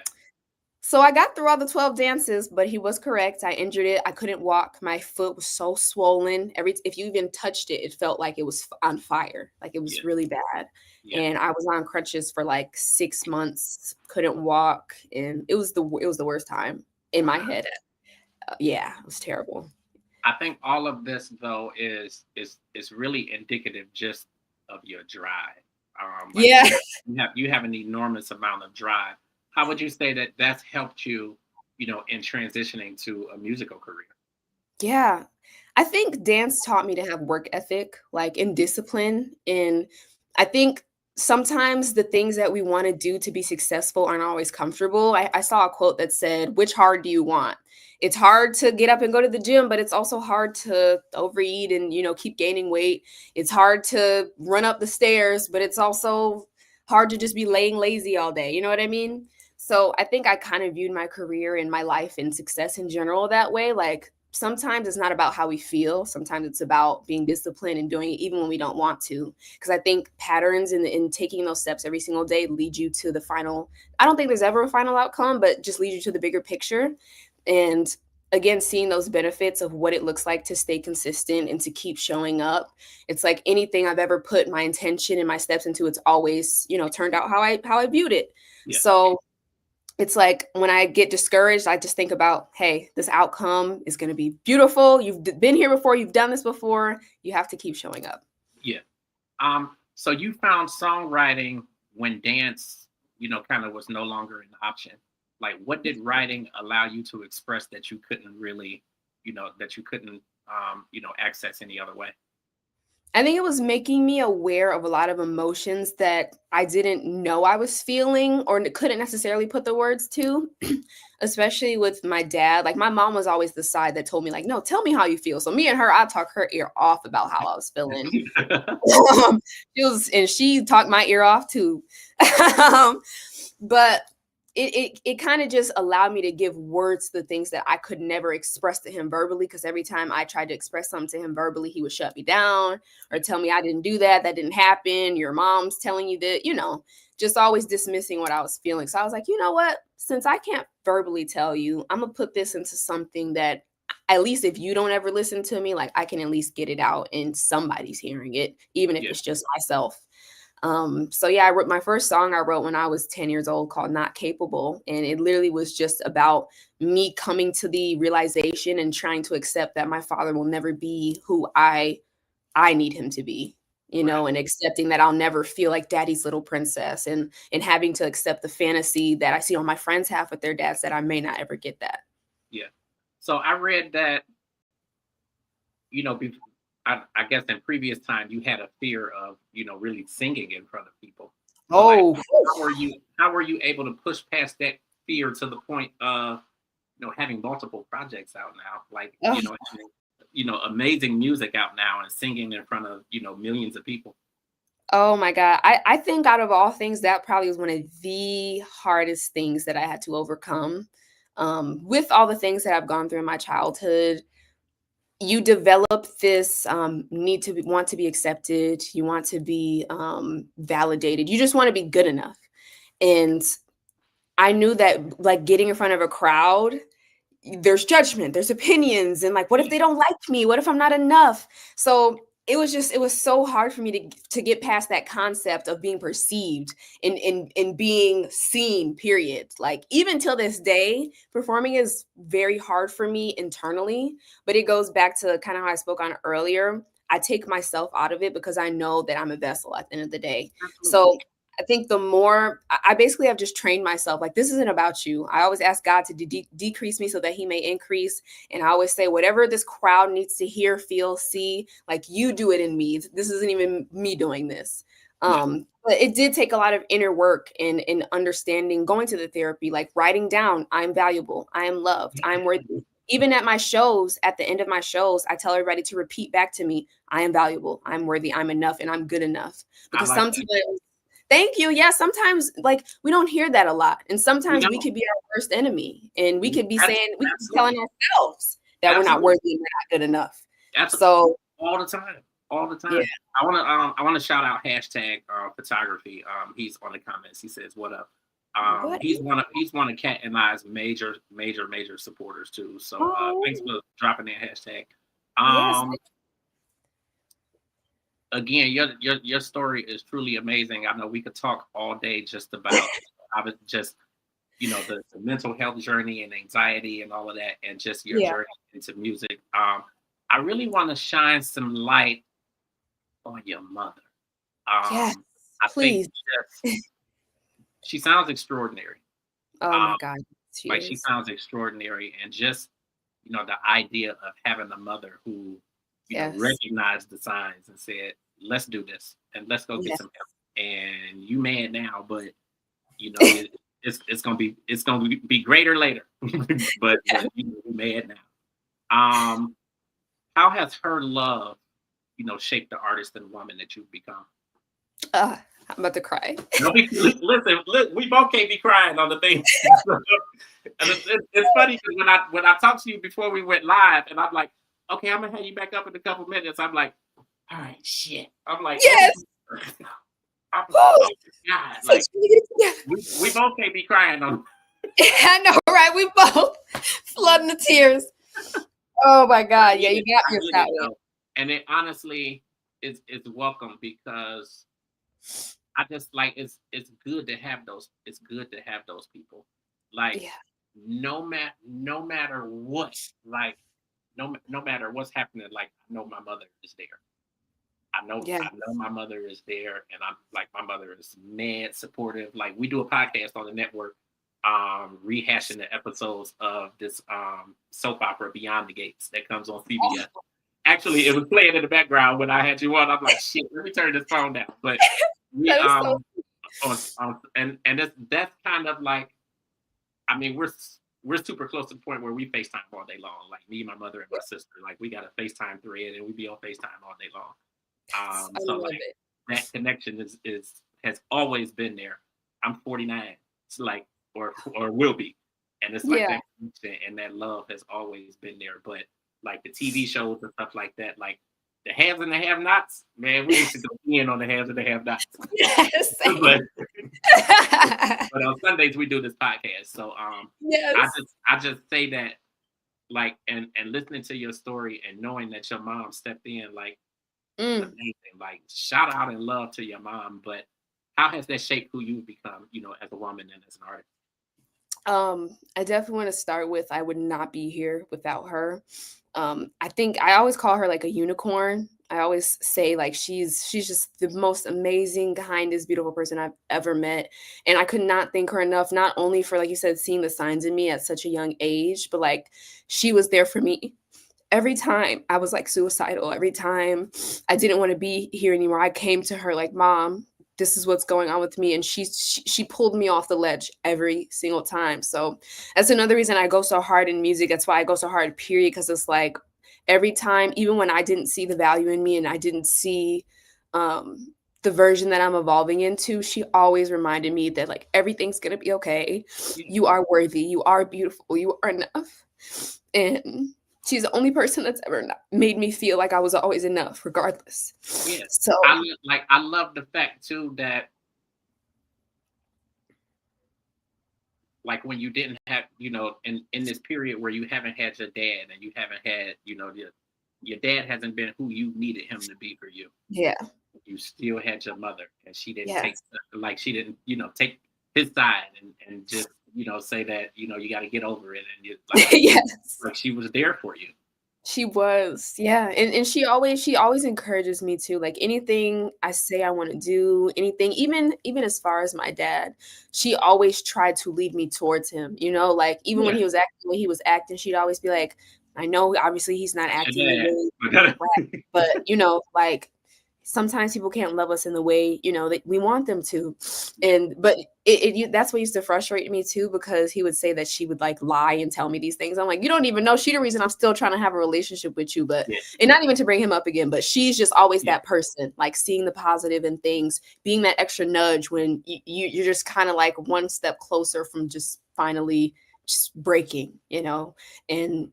So I got through all the 12 dances, but he was correct. I injured it. I couldn't walk. My foot was so swollen. If you even touched it, it felt like it was on fire. Like it was Yeah. really bad. Yeah. And I was on crutches for like 6 months, couldn't walk, and it was the worst time in my Wow. head. Yeah, it was terrible. I think all of this though is really indicative just of your drive. Like Yeah. you have an enormous amount of drive. How would you say that that's helped you, in transitioning to a musical career? Yeah. I think dance taught me to have work ethic, like in discipline. And I think sometimes the things that we want to do to be successful aren't always comfortable. I saw a quote that said, which hard do you want? It's hard to get up and go to the gym, but it's also hard to overeat and, keep gaining weight. It's hard to run up the stairs, but it's also hard to just be laying lazy all day. You know what I mean? So I think I kind of viewed my career and my life and success in general that way. Like sometimes it's not about how we feel. Sometimes it's about being disciplined and doing it even when we don't want to. Because I think patterns in taking those steps every single day lead you to the final. I don't think there's ever a final outcome, but just lead you to the bigger picture. And again, seeing those benefits of what it looks like to stay consistent and to keep showing up. It's like anything I've ever put my intention and my steps into, it's always, turned out how I viewed it. Yeah. So it's like when I get discouraged, I just think about, hey, this outcome is going to be beautiful. You've been here before, you've done this before. You have to keep showing up. Yeah. So you found songwriting when dance, kind of was no longer an option. Like, what did writing allow you to express that you couldn't really, that you couldn't, access any other way? I think it was making me aware of a lot of emotions that I didn't know I was feeling or couldn't necessarily put the words to, especially with my dad. Like my mom was always the side that told me like, "No, tell me how you feel." So me and her, I talk her ear off about how I was feeling. She talked my ear off too. um, but it kind of just allowed me to give words to the things that I could never express to him verbally. Because every time I tried to express something to him verbally, he would shut me down or tell me I didn't do that, that didn't happen. Your mom's telling you that, just always dismissing what I was feeling. So I was like, you know what? Since I can't verbally tell you, I'm gonna put this into something that at least if you don't ever listen to me, like I can at least get it out and somebody's hearing it, even if Yeah. it's just myself. So yeah, I wrote my first song I wrote when I was 10 years old called Not Capable. And it literally was just about me coming to the realization and trying to accept that my father will never be who I need him to be, Right. and accepting that I'll never feel like daddy's little princess and having to accept the fantasy that I see all my friends have with their dads that I may not ever get that. Yeah. So I read that, I guess in previous time you had a fear of, really singing in front of people. So like, Oh, how were you able to push past that fear to the point of, having multiple projects out now, like, having, amazing music out now and singing in front of, millions of people. oh my God. I think out of all things, that probably was one of the hardest things that I had to overcome. With all the things that I've gone through in my childhood, you develop this need to want to be accepted. You want to be validated. You just want to be good enough. And I knew that like getting in front of a crowd, there's judgment, there's opinions, and like, what if Yeah. they don't like me? What if I'm not enough? So it was so hard for me to get past that concept of being perceived and being seen, period. Like even till this day, performing is very hard for me internally, but it goes back to kind of how I spoke on earlier. I take myself out of it because I know that I'm a vessel at the end of the day. Absolutely. So I think the more I basically have just trained myself, like, this isn't about you. I always ask God to decrease me so that he may increase. And I always say, whatever this crowd needs to hear, feel, see, like you do it in me. This isn't even me doing this. Yeah. But it did take a lot of inner work and understanding, going to the therapy, like writing down, I'm valuable, I am loved, I'm worthy. even at my shows, at the end of my shows, I tell everybody to repeat back to me, I am valuable, I'm worthy, I'm enough, and I'm good enough. I Because like that. sometimes, thank you. Yeah, sometimes like we don't hear that a lot. And We sometimes we don't. could be our worst enemy. And we could be That's saying, we could be telling absolutely, ourselves that we're not absolutely, worthy and we're not good enough. absolutely, So all the time, all the yeah. time. I wanna shout out hashtag photography. He's on the comments. He says, "What up?" What? He's one of Cat and I's major supporters too. So thanks Oh, for dropping that hashtag. yes. Um, Again, your story is truly amazing. I know we could talk all day just about I was just the mental health journey and anxiety and all of that, and just your Yeah. journey into music. I really want to shine some light on your mother. Yes. I think Please. just she sounds extraordinary. Oh Um, my God. She like she is. sounds extraordinary, and just the idea of having a mother who Yes. recognized the signs and said, "Let's do this and let's go get Yes. some help." And you mad now, but it's gonna be greater later. but you mad now. Um, how has her love shaped the artist and woman that you've become? I'm about to cry. No, listen, we both can't be crying on the thing. And it's funny because when I talked to you before we went live, and I'm like, okay, I'm gonna have you back up in a couple minutes. I'm like, all right, shit. I'm like, let me. Yes. I'm like, Woo! oh my god, So like she get it together. we both can't be crying on. I know, right? We both flooding the tears. Oh my I God. Yeah, get you it. got I me with get that it one. though, and it honestly is welcome because I just like it's good to have those. It's good to have those people. Like Yeah. no matter what, like no matter what's happening, like I know my mother is there. Yeah. I know my mother is there, and I'm like my mother is mad supportive. Like we do a podcast on the network, rehashing the episodes of this soap opera Beyond the Gates that comes on CBS. Oh, Actually, it was playing in the background when I had you on. I'm like, shit, let me turn this phone down. But we that is so and that's kind of like, I mean, we're super close to the point where we FaceTime all day long. Like me, my mother, and my sister. Like we got a FaceTime thread, and we be on FaceTime all day long. I So love like it. that connection is has always been there. I'm 49. It's like or will be, and it's like Yeah. that connection and that love has always been there. But like the TV shows and stuff like that, like the haves and the have-nots, man, we used to go in on the haves and the have-nots. Yes. but Same. but on Sundays we do this podcast. So Yes. I just say that, like, and listening to your story and knowing that your mom stepped in, like, it's Mm. amazing. Like, shout out and love to your mom. But how has that shaped who you've become, as a woman and as an artist? I definitely want to start with I would not be here without her. I think I always call her like a unicorn. I always say like she's just the most amazing, kindest, beautiful person I've ever met. And I could not thank her enough, not only for, like you said, seeing the signs in me at such a young age, but like she was there for me. Every time I was like suicidal, every time I didn't want to be here anymore, I came to her like, "Mom, this is what's going on with me," and she pulled me off the ledge every single time. So that's another reason I go so hard in music. That's why I go so hard, period, because it's like every time, even when I didn't see the value in me and I didn't see um the version that I'm evolving into, she always reminded me that like everything's gonna be okay. Yeah, You are worthy, you are beautiful, you are enough. And she's the only person that's ever made me feel like I was always enough, regardless. yeah. So I love the fact too that, like, when you didn't have, in this period where you haven't had your dad and you haven't had, your dad hasn't been who you needed him to be for you. yeah, You still had your mother, and she didn't take, yes, like, she didn't, take his side and just, say that, you got to get over it, and you yes. like she was there for you. She was, yeah, and she always encourages me to, like, anything I say I wanna do, anything even as far as my dad, she always tried to lead me towards him, like, even when Yeah, he was acting the way he was acting, she'd always be like, "I know, obviously, he's not that's acting the your dad. way We gotta- right, but, like, sometimes people can't love us in the way, that we want them to. But that's what used to frustrate me too, because he would say that she would like lie and tell me these things. I'm like, you don't even know. She the reason I'm still trying to have a relationship with you. But Yeah. and not even to bring him up again, but she's just always Yeah. that person, like seeing the positive in things, being that extra nudge when you're just kind of like one step closer from just finally just breaking, and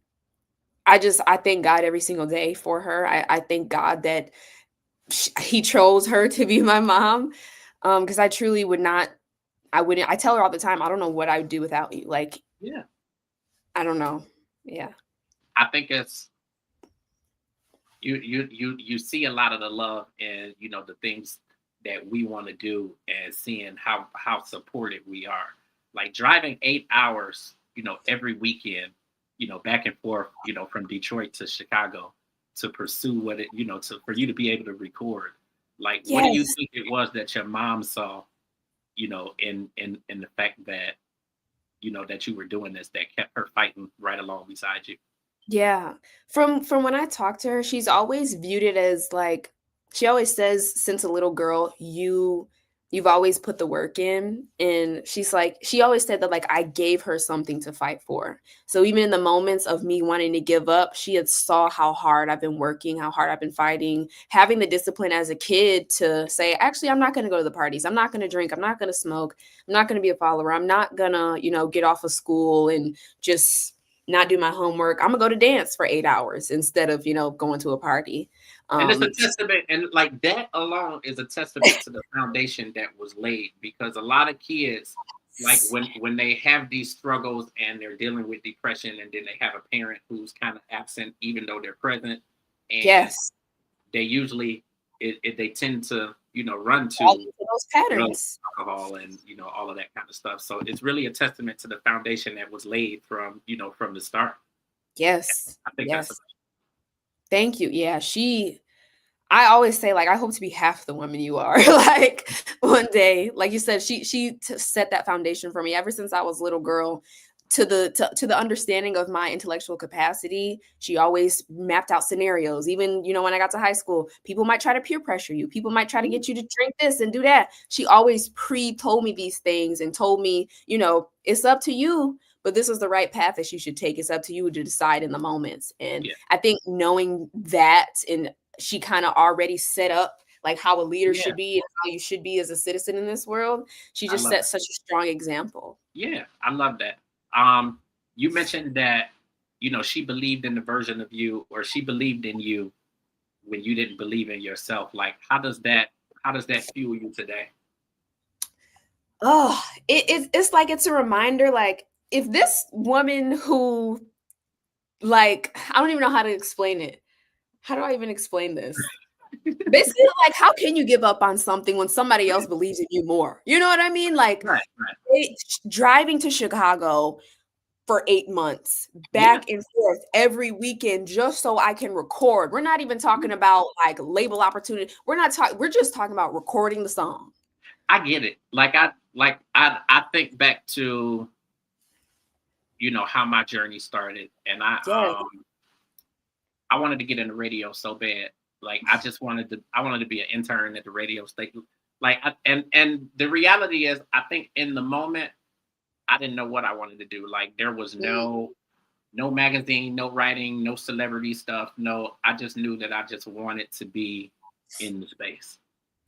I thank God every single day for her. I thank God that he chose her to be my mom, because I truly would not. I wouldn't. I tell her all the time, I don't know what I would do without you. Like, Yeah. I don't know. Yeah. I think it's you see a lot of the love and the things that we want to do, and seeing how supported we are. Like driving 8 hours, every weekend, back and forth, from Detroit to Chicago to pursue what it, for you to be able to record. Like, what do you Yes. think it was that your mom saw, in the fact that that you were doing this, that kept her fighting right along beside you? Yeah. From when I talk to her, she's always viewed it as like, she always says, since a little girl, you've always put the work in. And she's like, she always said that like I gave her something to fight for. So even in the moments of me wanting to give up, she had saw how hard I've been working, how hard I've been fighting, having the discipline as a kid to say, actually, I'm not going to go to the parties. I'm not going to drink. I'm not going to smoke. I'm not going to be a follower. I'm not going to, get off of school and just not do my homework. I'm gonna go to dance for 8 hours instead of, going to a party. And it's a Um, testament, and like that alone is a testament to the foundation that was laid. Because a lot of kids, like when they have these struggles and they're dealing with depression, and then they have a parent who's kind of absent, even though they're present, and yes, they usually they tend to run fall to into those drugs, patterns. alcohol, and all of that kind of stuff. So it's really a testament to the foundation that was laid from the start. Yes, I think that's yes. Thank you. Yeah, I always say, like, I hope to be half the woman you are. Like, one day, like you said, she set that foundation for me ever since I was a little girl. To the understanding of my intellectual capacity, she always mapped out scenarios. Even, when I got to high school, people might try to peer pressure you. People might try to get you to drink this and do that. She always told me these things and told me, it's up to you, but this is the right path that you should take. It's up to you to decide in the moments. And yeah, I think knowing that, and she kind of already set up like how a leader yeah. should be and how you should be as a citizen in this world. She I just love set it. such a strong example. Yeah, I love that. You mentioned that she believed in the version of you, or she believed in you when you didn't believe in yourself. Like, how does that fuel you today? Oh, it's like it's a reminder. Like, if this woman who, like, I don't even know how to explain it. How do I even explain this? Basically, like, how can you give up on something when somebody else believes in you more? You know what I mean? Like, Right, right. driving to Chicago for 8 months, Yeah, back and forth every weekend just so I can record. We're not even talking about, like, label opportunity. We're just talking about recording the song. I get it. Like I think back to how my journey started, and Yeah. I wanted to get into radio so bad. Like I wanted to be an intern at the radio station. Like and the reality is, I think in the moment I didn't know what I wanted to do. Like there was Mm, no magazine, no writing, no celebrity stuff. No, I just knew that I just wanted to be in the space,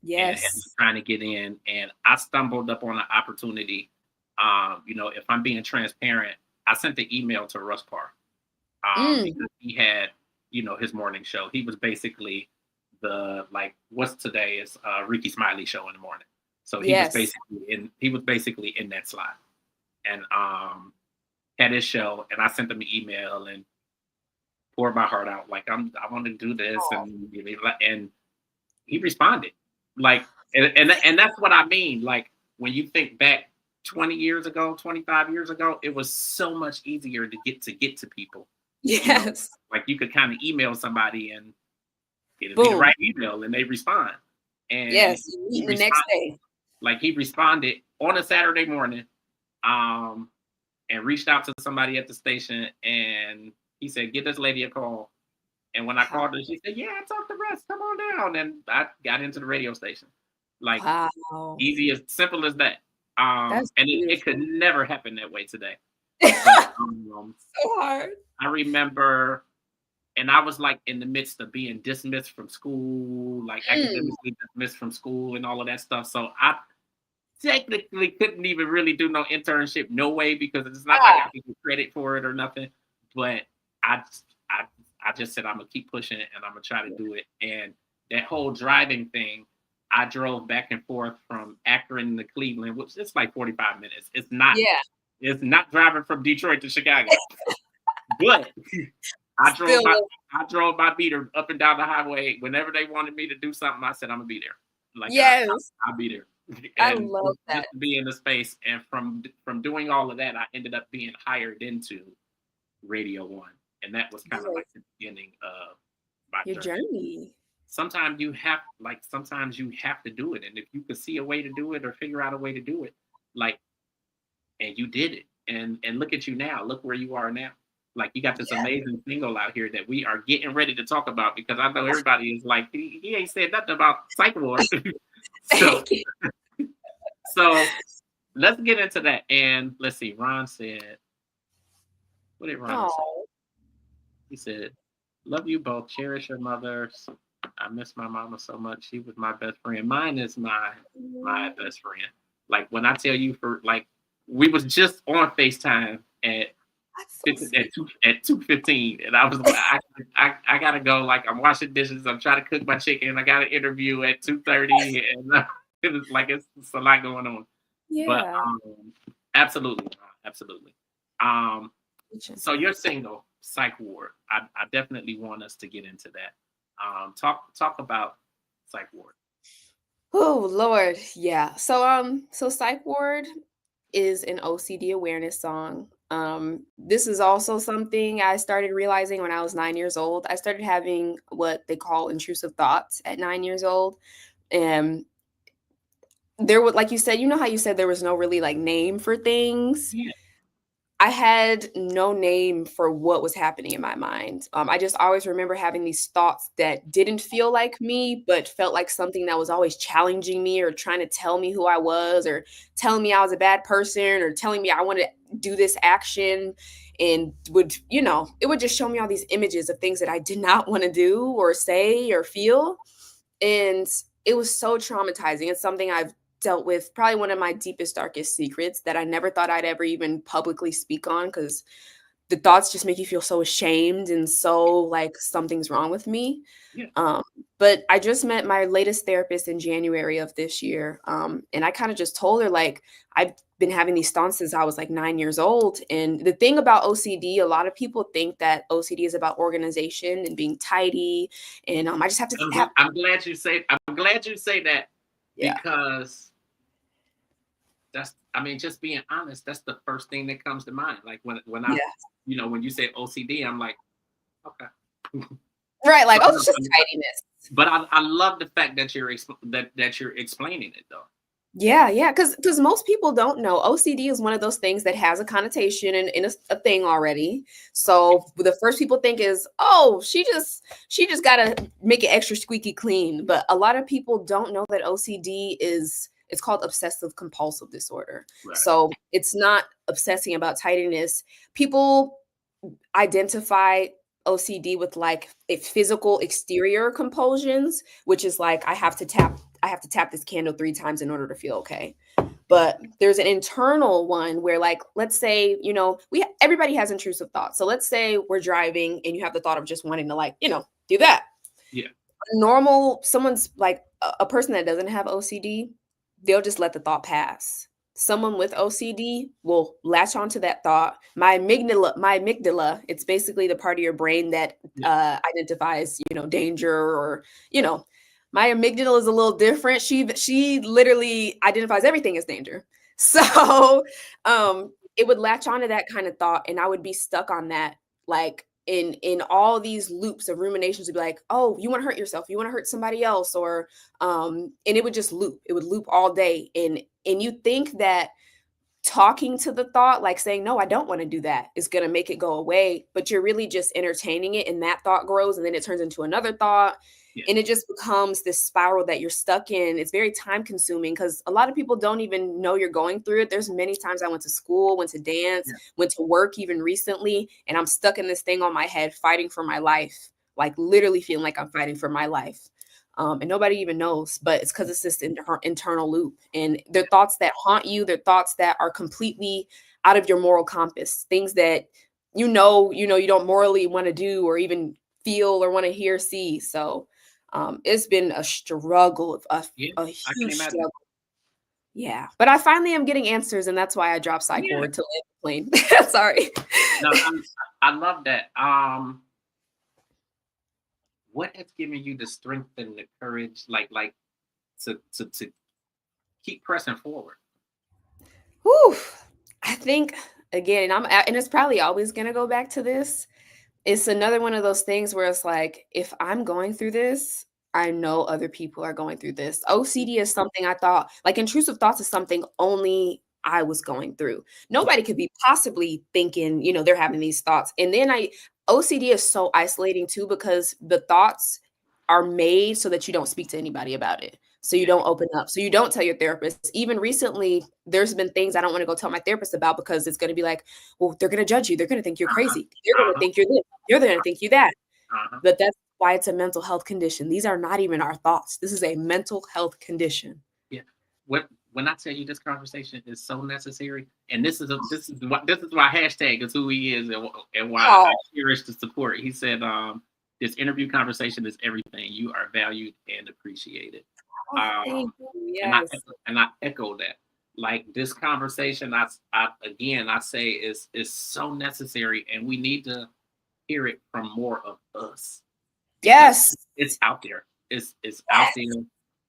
and yes. trying to get in. And I stumbled up on an opportunity. If I'm being transparent, I sent the email to Russ Parr, Mm, because he had, his morning show. He was basically the, like, what's today is Ricky Smiley show in the morning. So yes. he was basically in that slot, and had his show, and I sent him an email and poured my heart out, like I want to do this, Oh, and he responded, like, and that's what I mean. Like when you think back 20 years ago, 25 years ago, it was so much easier to get to people, you know, yes. like you could kind of email somebody and it'll be the Boom. right email and they respond. And Yes. You he meeting the respond next day. like he responded on a Saturday morning, um, and reached out to somebody at the station, and he said, "Get this lady a call." And when I Wow. called her, she said, "Yeah, I talked to Russ. Come on down." And I got into the radio station. Like Wow. easy as simple as that. That's And it could beautiful. never happen that way today. But So hard. I remember, and I was like in the midst of being dismissed from school, like Mm. academically dismissed from school and all of that stuff. So I technically couldn't even really do no internship, no way, because it's not like I Ah, can get credit for it or nothing. But I, I, I just said I'm gonna keep pushing it and I'm gonna try to do it. And that whole driving thing, I drove back and forth from Akron to Cleveland, which is like 45 minutes. yeah. It's not driving from Detroit to Chicago, but I drove my Still, I drove my beater up and down the highway. Whenever they wanted me to do something, I said I'm gonna be there. Like yes. I'll be there. I And love that. just to be in the space, and from doing all of that, I ended up being hired into Radio One, and that was kind of Yes. like the beginning of my Your journey. journey. Sometimes you have to do it, and if you could see a way to do it or figure out a way to do it, like, and you did it, and look at you now, look where you are now. Like you got this Yeah. amazing single out here that we are getting ready to talk about, because I know everybody is like, he ain't said nothing about Psych Ward. so Thank you. so let's get into that. And let's see, Ron said, what did Ron say? Oh. He said, "Love you both. Cherish your mothers. I miss my mama so much. She was my best friend. Mine is my best friend. Like when I tell you, for like, we was just on FaceTime at That's so sweet. 2:15, and I was like, I gotta go. Like I'm washing dishes. I'm trying to cook my chicken. I got an interview at 2:30, and it was like it's a lot going on. But Yeah. absolutely, absolutely. Um, so you're single, Psych Ward. I definitely want us to get into that. Talk about Psych Ward. Oh Lord. Yeah. So Psych Ward is an OCD awareness song. This is also something I started realizing when I was 9 years old. I started having what they call intrusive thoughts at 9 years old. And there would, like you said, you know how you said there was no really like name for things. Yeah. I had no name for what was happening in my mind. I just always remember having these thoughts that didn't feel like me, but felt like something that was always challenging me or trying to tell me who I was or telling me I was a bad person or telling me I want to do this action and would, it would just show me all these images of things that I did not want to do or say or feel. And it was so traumatizing. It's something I've dealt with, probably one of my deepest, darkest secrets that I never thought I'd ever even publicly speak on because the thoughts just make you feel so ashamed and so like something's wrong with me. Yeah. Um, but I just met my latest therapist in January of this year. And I kind of just told her, like, I've been having these thoughts since I was like 9 years old. And the thing about OCD, a lot of people think that OCD is about organization and being tidy. And I just have to have, I'm glad you say that, yeah, because just being honest, that's the first thing that comes to mind. Like yeah. when you say OCD, I'm like, okay. Right. Like, But oh, no, it's just tidiness. I love the fact that that you're explaining it though. Yeah, yeah, because most people don't know. OCD is one of those things that has a connotation and a thing already. So the first people think is, oh, she just gotta make it extra squeaky clean. But a lot of people don't know that OCD is it's called obsessive compulsive disorder. Right. So it's not obsessing about tidiness. People identify OCD with like a physical exterior compulsions, which is like I have to tap this candle 3 times in order to feel okay. But there's an internal one where, like, let's say, everybody has intrusive thoughts. So let's say we're driving and you have the thought of just wanting to, like, do that. Yeah. Someone's like a person that doesn't have OCD, they'll just let the thought pass. Someone with OCD will latch onto that thought. My amygdala, it's basically the part of your brain that Yeah. identifies, danger or, my amygdala is a little different. She literally identifies everything as danger. So it would latch onto that kind of thought, and I would be stuck on that, like in all these loops of ruminations. Would be like, oh, you want to hurt yourself, you want to hurt somebody else, and it would just loop. It would loop all day, and you think that talking to the thought, like saying, no, I don't want to do that, is going to make it go away. But you're really just entertaining it. And that thought grows and then it turns into another thought. Yeah. And it just becomes this spiral that you're stuck in. It's very time consuming because a lot of people don't even know you're going through it. There's many times I went to school, went to dance, went to work even recently, and I'm stuck in this thing on my head, fighting for my life, like literally feeling like I'm fighting for my life. And nobody even knows, but it's because it's this internal loop. And they're thoughts that haunt you. They're thoughts that are completely out of your moral compass, things that you don't morally want to do or even feel or want to hear, see. So it's been a struggle, a I can huge imagine. struggle. Yeah, but I finally am getting answers, and that's why I dropped Psych Ward to land the plane. Sorry. No, I love that. What has given you the strength and the courage, like to keep pressing forward? Whew. I think again, and it's probably always gonna go back to this. It's another one of those things where it's like, if I'm going through this, I know other people are going through this. OCD is something I thought, like intrusive thoughts is something only I was going through. Nobody could be possibly thinking, they're having these thoughts. And then OCD is so isolating too because the thoughts are made so that you don't speak to anybody about it. So you don't open up. So you don't tell your therapist. Even recently, there's been things I don't want to go tell my therapist about because it's going to be like, well, they're going to judge you. They're going to think you're crazy. They're going to think you're this. You're going to think you that. But that's why it's a mental health condition. These are not even our thoughts. This is a mental health condition. Yeah. When I tell you this conversation is so necessary, and this is why hashtag is who he is and why I cherish the support. He said, this interview conversation is everything. You are valued and appreciated. Thank you. Yes. And I echo that. Like this conversation, I say is so necessary, and we need to hear it from more of us. Yes, it's out there. It's out there,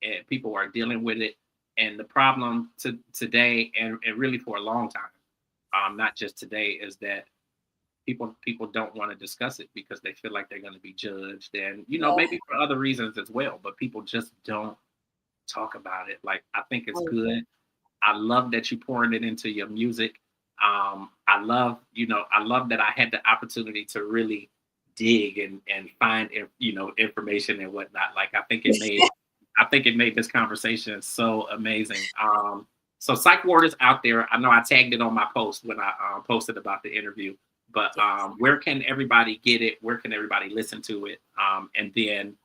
and people are dealing with it. And the problem today, and really for a long time, not just today, is that people don't want to discuss it because they feel like they're going to be judged, and maybe for other reasons as well. But people just don't talk about it. Like, I think it's good. I love that you pouring it into your music. I love that I had the opportunity to really dig and find information and whatnot. Like, I think it made this conversation so amazing. So Psych Ward is out there. I know I tagged it on my post when I posted about the interview. But where can everybody get it? Where can everybody listen to it? And then,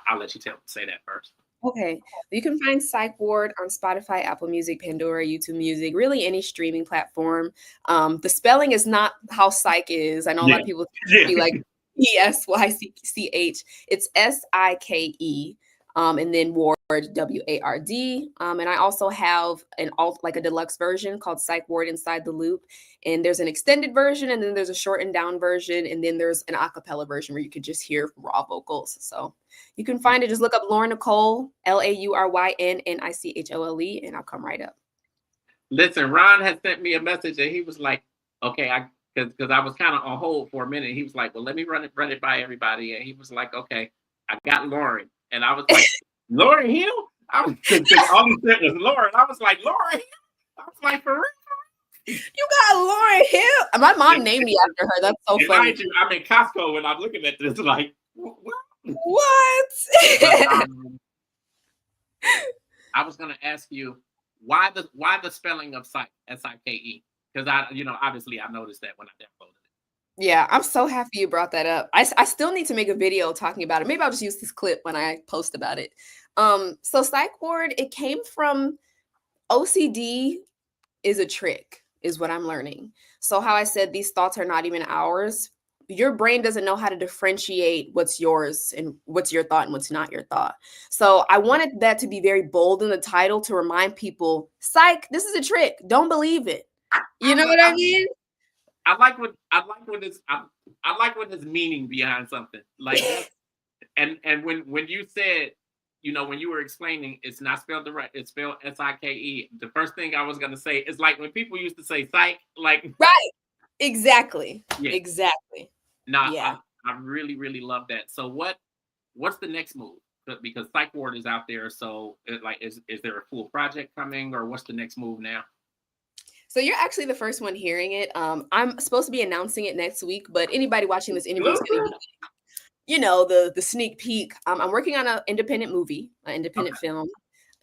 I'll let you say that first. Okay. You can find Psych Ward on Spotify, Apple Music, Pandora, YouTube Music, really any streaming platform. The spelling is not how psych is. I know a lot of people be like ESYCH. It's SIKE. And then Ward, WARD. And I also have like a deluxe version called Psych Ward Inside the Loop. And there's an extended version, and then there's a shortened down version, and then there's an a cappella version where you could just hear raw vocals. So you can find it. Just look up Lauryn Nichole, LaurynNichole, and I'll come right up. Listen, Ron has sent me a message, and he was like, okay, because I was kind of on hold for a minute. He was like, well, let me run it by everybody. And he was like, okay, I got Lauryn. And I was like, Lauryn Hill? All he said was Lauryn. I was like, Lauryn Hill? I was like, for real? You got Lauryn Hill? My mom named me after her. That's so funny. I'm in Costco and I'm looking at this like, what? But, I was going to ask you, why the spelling of Psyche, S-I-K-E? Because obviously I noticed that when I downloaded it. Yeah, I'm so happy you brought that up. I still need to make a video talking about it. Maybe I'll just use this clip when I post about it. So Psych Ward, it came from OCD is a trick, is what I'm learning. So how I said these thoughts are not even ours. Your brain doesn't know how to differentiate what's yours and what's your thought and what's not your thought. So I wanted that to be very bold in the title to remind people, psych, this is a trick. Don't believe it. You know what I mean? I like what his meaning behind something like that. And when you said, when you were explaining, it's not spelled right, it's spelled S-I-K-E. The first thing I was gonna say is like when people used to say psych, like right, exactly, exactly. No, yeah. I really, really love that. So what's the next move? Because Psych Ward is out there. So is there a full project coming, or what's the next move now? So you're actually the first one hearing it. I'm supposed to be announcing it next week, but anybody watching this interview is going to get, the sneak peek. I'm working on an independent movie, an independent Okay. film,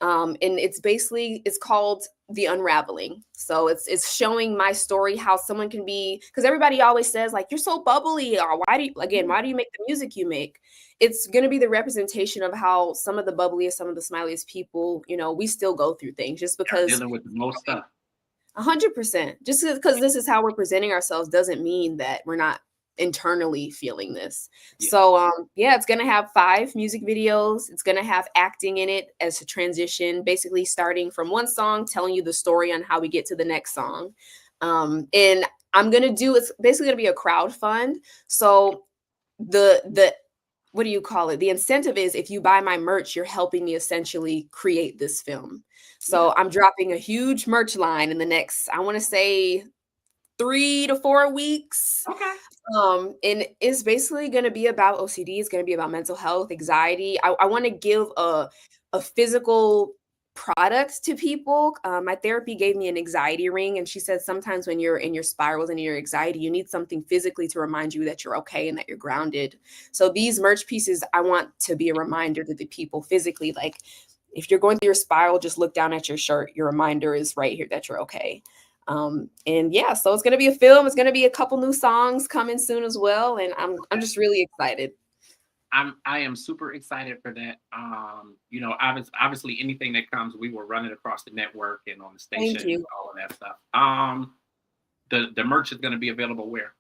and it's called The Unraveling. So it's showing my story, how someone can be, because everybody always says like you're so bubbly, or why do you make the music you make? It's going to be the representation of how some of the bubbliest, some of the smiliest people, we still go through things just Yeah, because. dealing with the most stuff. 100%. Just because this is how we're presenting ourselves doesn't mean that we're not internally feeling this. Yeah. So, yeah, it's gonna have 5 music videos. It's gonna have acting in it as a transition, basically starting from one song, telling you the story on how we get to the next song. And it's basically gonna be a crowd fund. So the what do you call it? The incentive is if you buy my merch, you're helping me essentially create this film. Yeah. So I'm dropping a huge merch line in the next, I want to say 3 to 4 weeks. Okay. And it's basically going to be about OCD. It's going to be about mental health, anxiety. I want to give a physical product to people. My therapy gave me an anxiety ring, and she said sometimes when you're in your spirals and your anxiety, you need something physically to remind you that you're okay and that you're grounded. So these merch pieces, I want to be a reminder to the people physically, like if you're going through your spiral, just look down at your shirt. Your reminder is right here that you're okay. And yeah, so it's gonna be a film. It's gonna be a couple new songs coming soon as well, and I'm just really excited. I am super excited for that. Obviously anything that comes, we will run it across the network and on the Thank station, you. all of that stuff. The merch is going to be available where?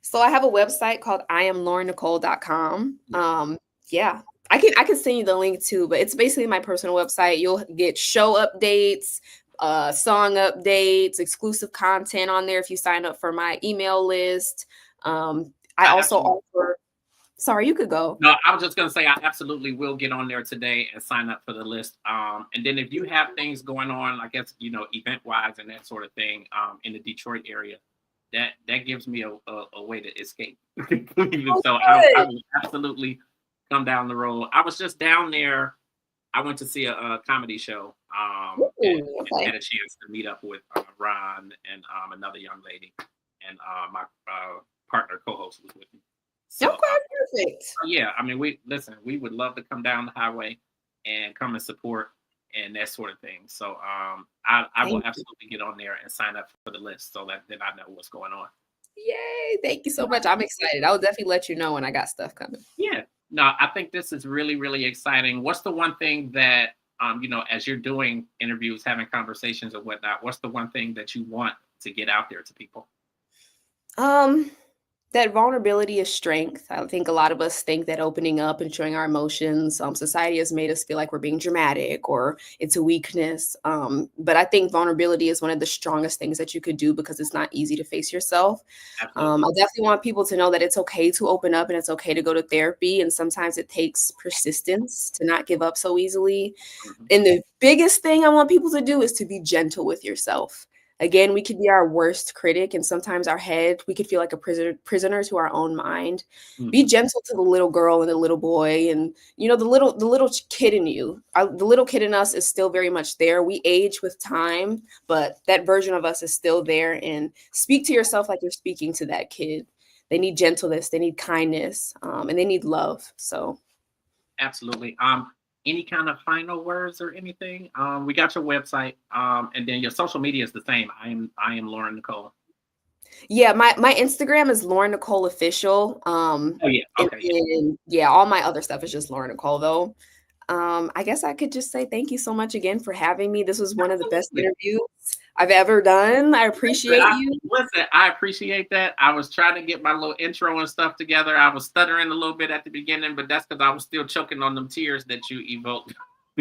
So I have a website called IamLaurenNichole.com. Yeah. Yeah, I can send you the link too, but it's basically my personal website. You'll get show updates, song updates, exclusive content on there if you sign up for my email list. I I also absolutely. offer. Sorry, you could go. No, I was just going to say I absolutely will get on there today and sign up for the list. And then if you have things going on, I guess event wise and that sort of thing, in the Detroit area, that gives me a way to escape. Even Oh, so, I good. will absolutely come down the road. I was just down there. I went to see a comedy show, Ooh, and okay. had a chance to meet up with Ron and another young lady, and my partner co-host was with me. Okay, So perfect. yeah, I mean, we would love to come down the highway and come and support and that sort of thing. So I will Thank you. absolutely get on there and sign up for the list so that then I know what's going on. Yay. Thank you so much. I'm excited. I will definitely let you know when I got stuff coming. Yeah, no, I think this is really, really exciting. What's the one thing that, as you're doing interviews, having conversations and whatnot, what's the one thing that you want to get out there to people? Um, that vulnerability is strength. I think a lot of us think that opening up and showing our emotions, society has made us feel like we're being dramatic or it's a weakness. But I think vulnerability is one of the strongest things that you could do because it's not easy to face yourself. Absolutely. I definitely want people to know that it's okay to open up and it's okay to go to therapy. And sometimes it takes persistence to not give up so easily. Mhm. And the biggest thing I want people to do is to be gentle with yourself. Again, we could be our worst critic, and sometimes our head, we could feel like a prisoner to our own mind. Be Mhm. gentle to the little girl and the little boy, and the little kid in you. The little kid in us is still very much there. We age with time, but that version of us is still there. And speak to yourself like you're speaking to that kid. They need gentleness, they need kindness, and they need love. So Absolutely. Any kind of final words or anything? We got your website, and then your social media is the same. I am Lauryn Nichole. yeah, my Instagram is Lauryn Nichole Official. Oh yeah. And Okay. Yeah. then yeah, all my other stuff is just Lauryn Nichole though. I guess I could just say thank you so much again for having me. This was one of the best Absolutely. interviews I've ever done. I appreciate you. Listen, I appreciate that. I was trying to get my little intro and stuff together. I was stuttering a little bit at the beginning, but that's because I was still choking on them tears that you evoked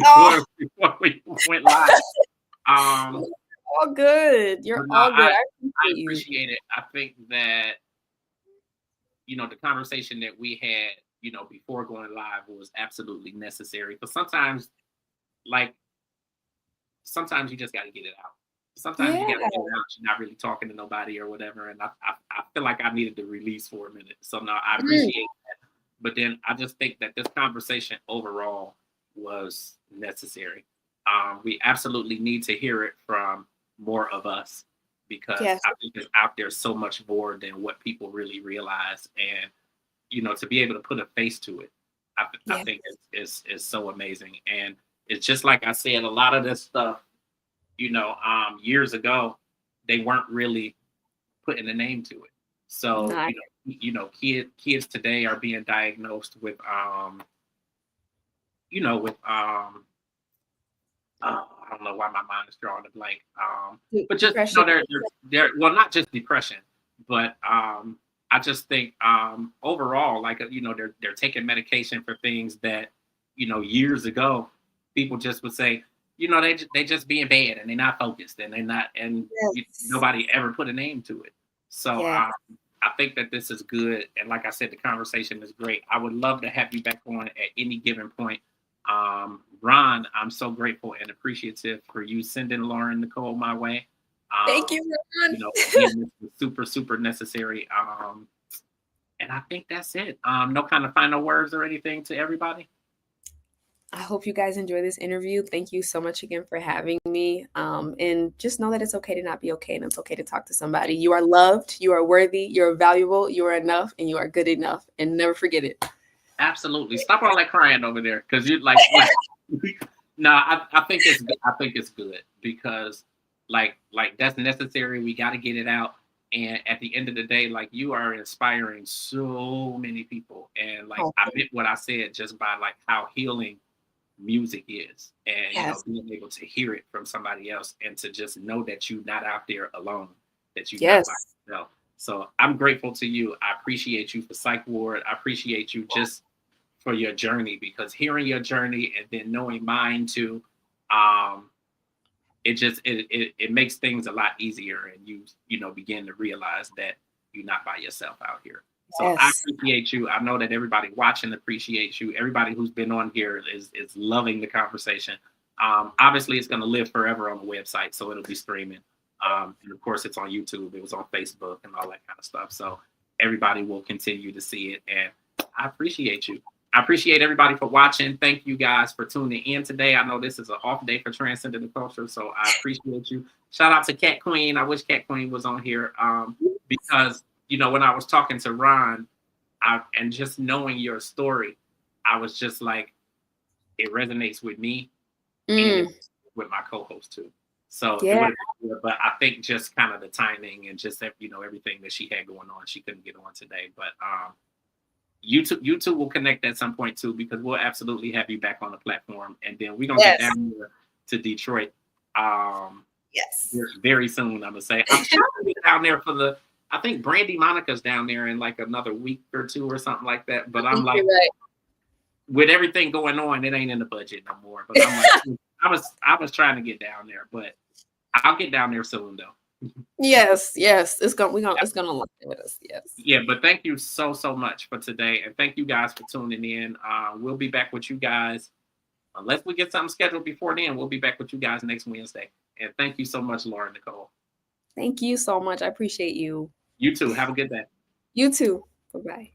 Oh, before we went live. Um, all good. but You're no, all good. I I appreciate you. appreciate it. I think that the conversation that we had, before going live was absolutely necessary. But like sometimes you just got to get it out. Sometimes you Yeah, got to get it out. You're not really talking to nobody or whatever. And I feel like I needed to release for a minute. So now I mm, appreciate that. But then I just think that this conversation overall was necessary. We absolutely need to hear it from more of us. because Yes. I think there's out there so much more than what people really realize. And, to be able to put a face to it, I Yeah. think is so amazing. And it's just like I said, a lot of this stuff, years ago, they weren't really putting a name to it. So, Not kids today are being diagnosed with, with I don't know why my mind is drawing a blank. But just depression. they're well, not just depression, but I just think overall, like they're taking medication for things that years ago people just would say, they just being bad and they're not focused and they're not and Yes. nobody ever put a name to it. So Yeah. I think that this is good, and like I said, the conversation is great. I would love to have you back on at any given point. Ron, I'm so grateful and appreciative for you sending Lauryn Nichole my way. Thank Um, you, Ron. Again, this was super, super necessary. And I think that's it. No kind of final words or anything to everybody. I hope you guys enjoy this interview. Thank you so much again for having me. And just know that it's okay to not be okay, and it's okay to talk to somebody. You are loved, you are worthy, you're valuable, you are enough, and you are good enough. And never forget it. Absolutely. Stop all that crying over there, because you like. No, I think it's good because like that's necessary. We got to get it out. And at the end of the day, like you are inspiring so many people. And like Oh, I meant what I said just by like how healing music is, and yes. being able to hear it from somebody else and to just know that you're not out there alone, that you're not Yes. by yourself. So I'm grateful to you. I appreciate you for Psych Ward. I appreciate you just for your journey, because hearing your journey and then knowing mine too, um, it makes things a lot easier, and you begin to realize that you're not by yourself out here. So I Yes. appreciate you. I know that everybody watching appreciates you. Everybody who's been on here is loving the conversation. Obviously, it's going to live forever on the website, so it'll be streaming. And of course, it's on YouTube. It was on Facebook and all that kind of stuff. So everybody will continue to see it, and I appreciate you. I appreciate everybody for watching. Thank you guys for tuning in today. I know this is an off day for Transcending the Culture, so I appreciate you. Shout out to Cat Queen. I wish Cat Queen was on here because when I was talking to Ron, and just knowing your story, I was just like, it resonates with me and Mm, with my co-host too. So it yeah. would have been good, but I think just kind of the timing and just everything that she had going on, she couldn't get on today. But you two will connect at some point too, because we'll absolutely have you back on the platform, and then we're gonna get Yes. down here to Detroit Yes. very soon. I'm gonna say I'm trying to get down there for the. I think Brandy Monica's down there in like another week or two or something like that. But I I'm think like, you're right. with everything going on, it ain't in the budget no more. But I'm like, I was trying to get down there, but I'll get down there soon though. Yes. Yes. It's gonna lie with us. Yes. Yeah, but thank you so much for today, and thank you guys for tuning in. We'll be back with you guys, unless we get something scheduled before then. We'll be back with you guys next Wednesday. And thank you so much, Lauryn Nichole. Thank you so much. I appreciate you. You too. Have a good day. You too. Bye bye.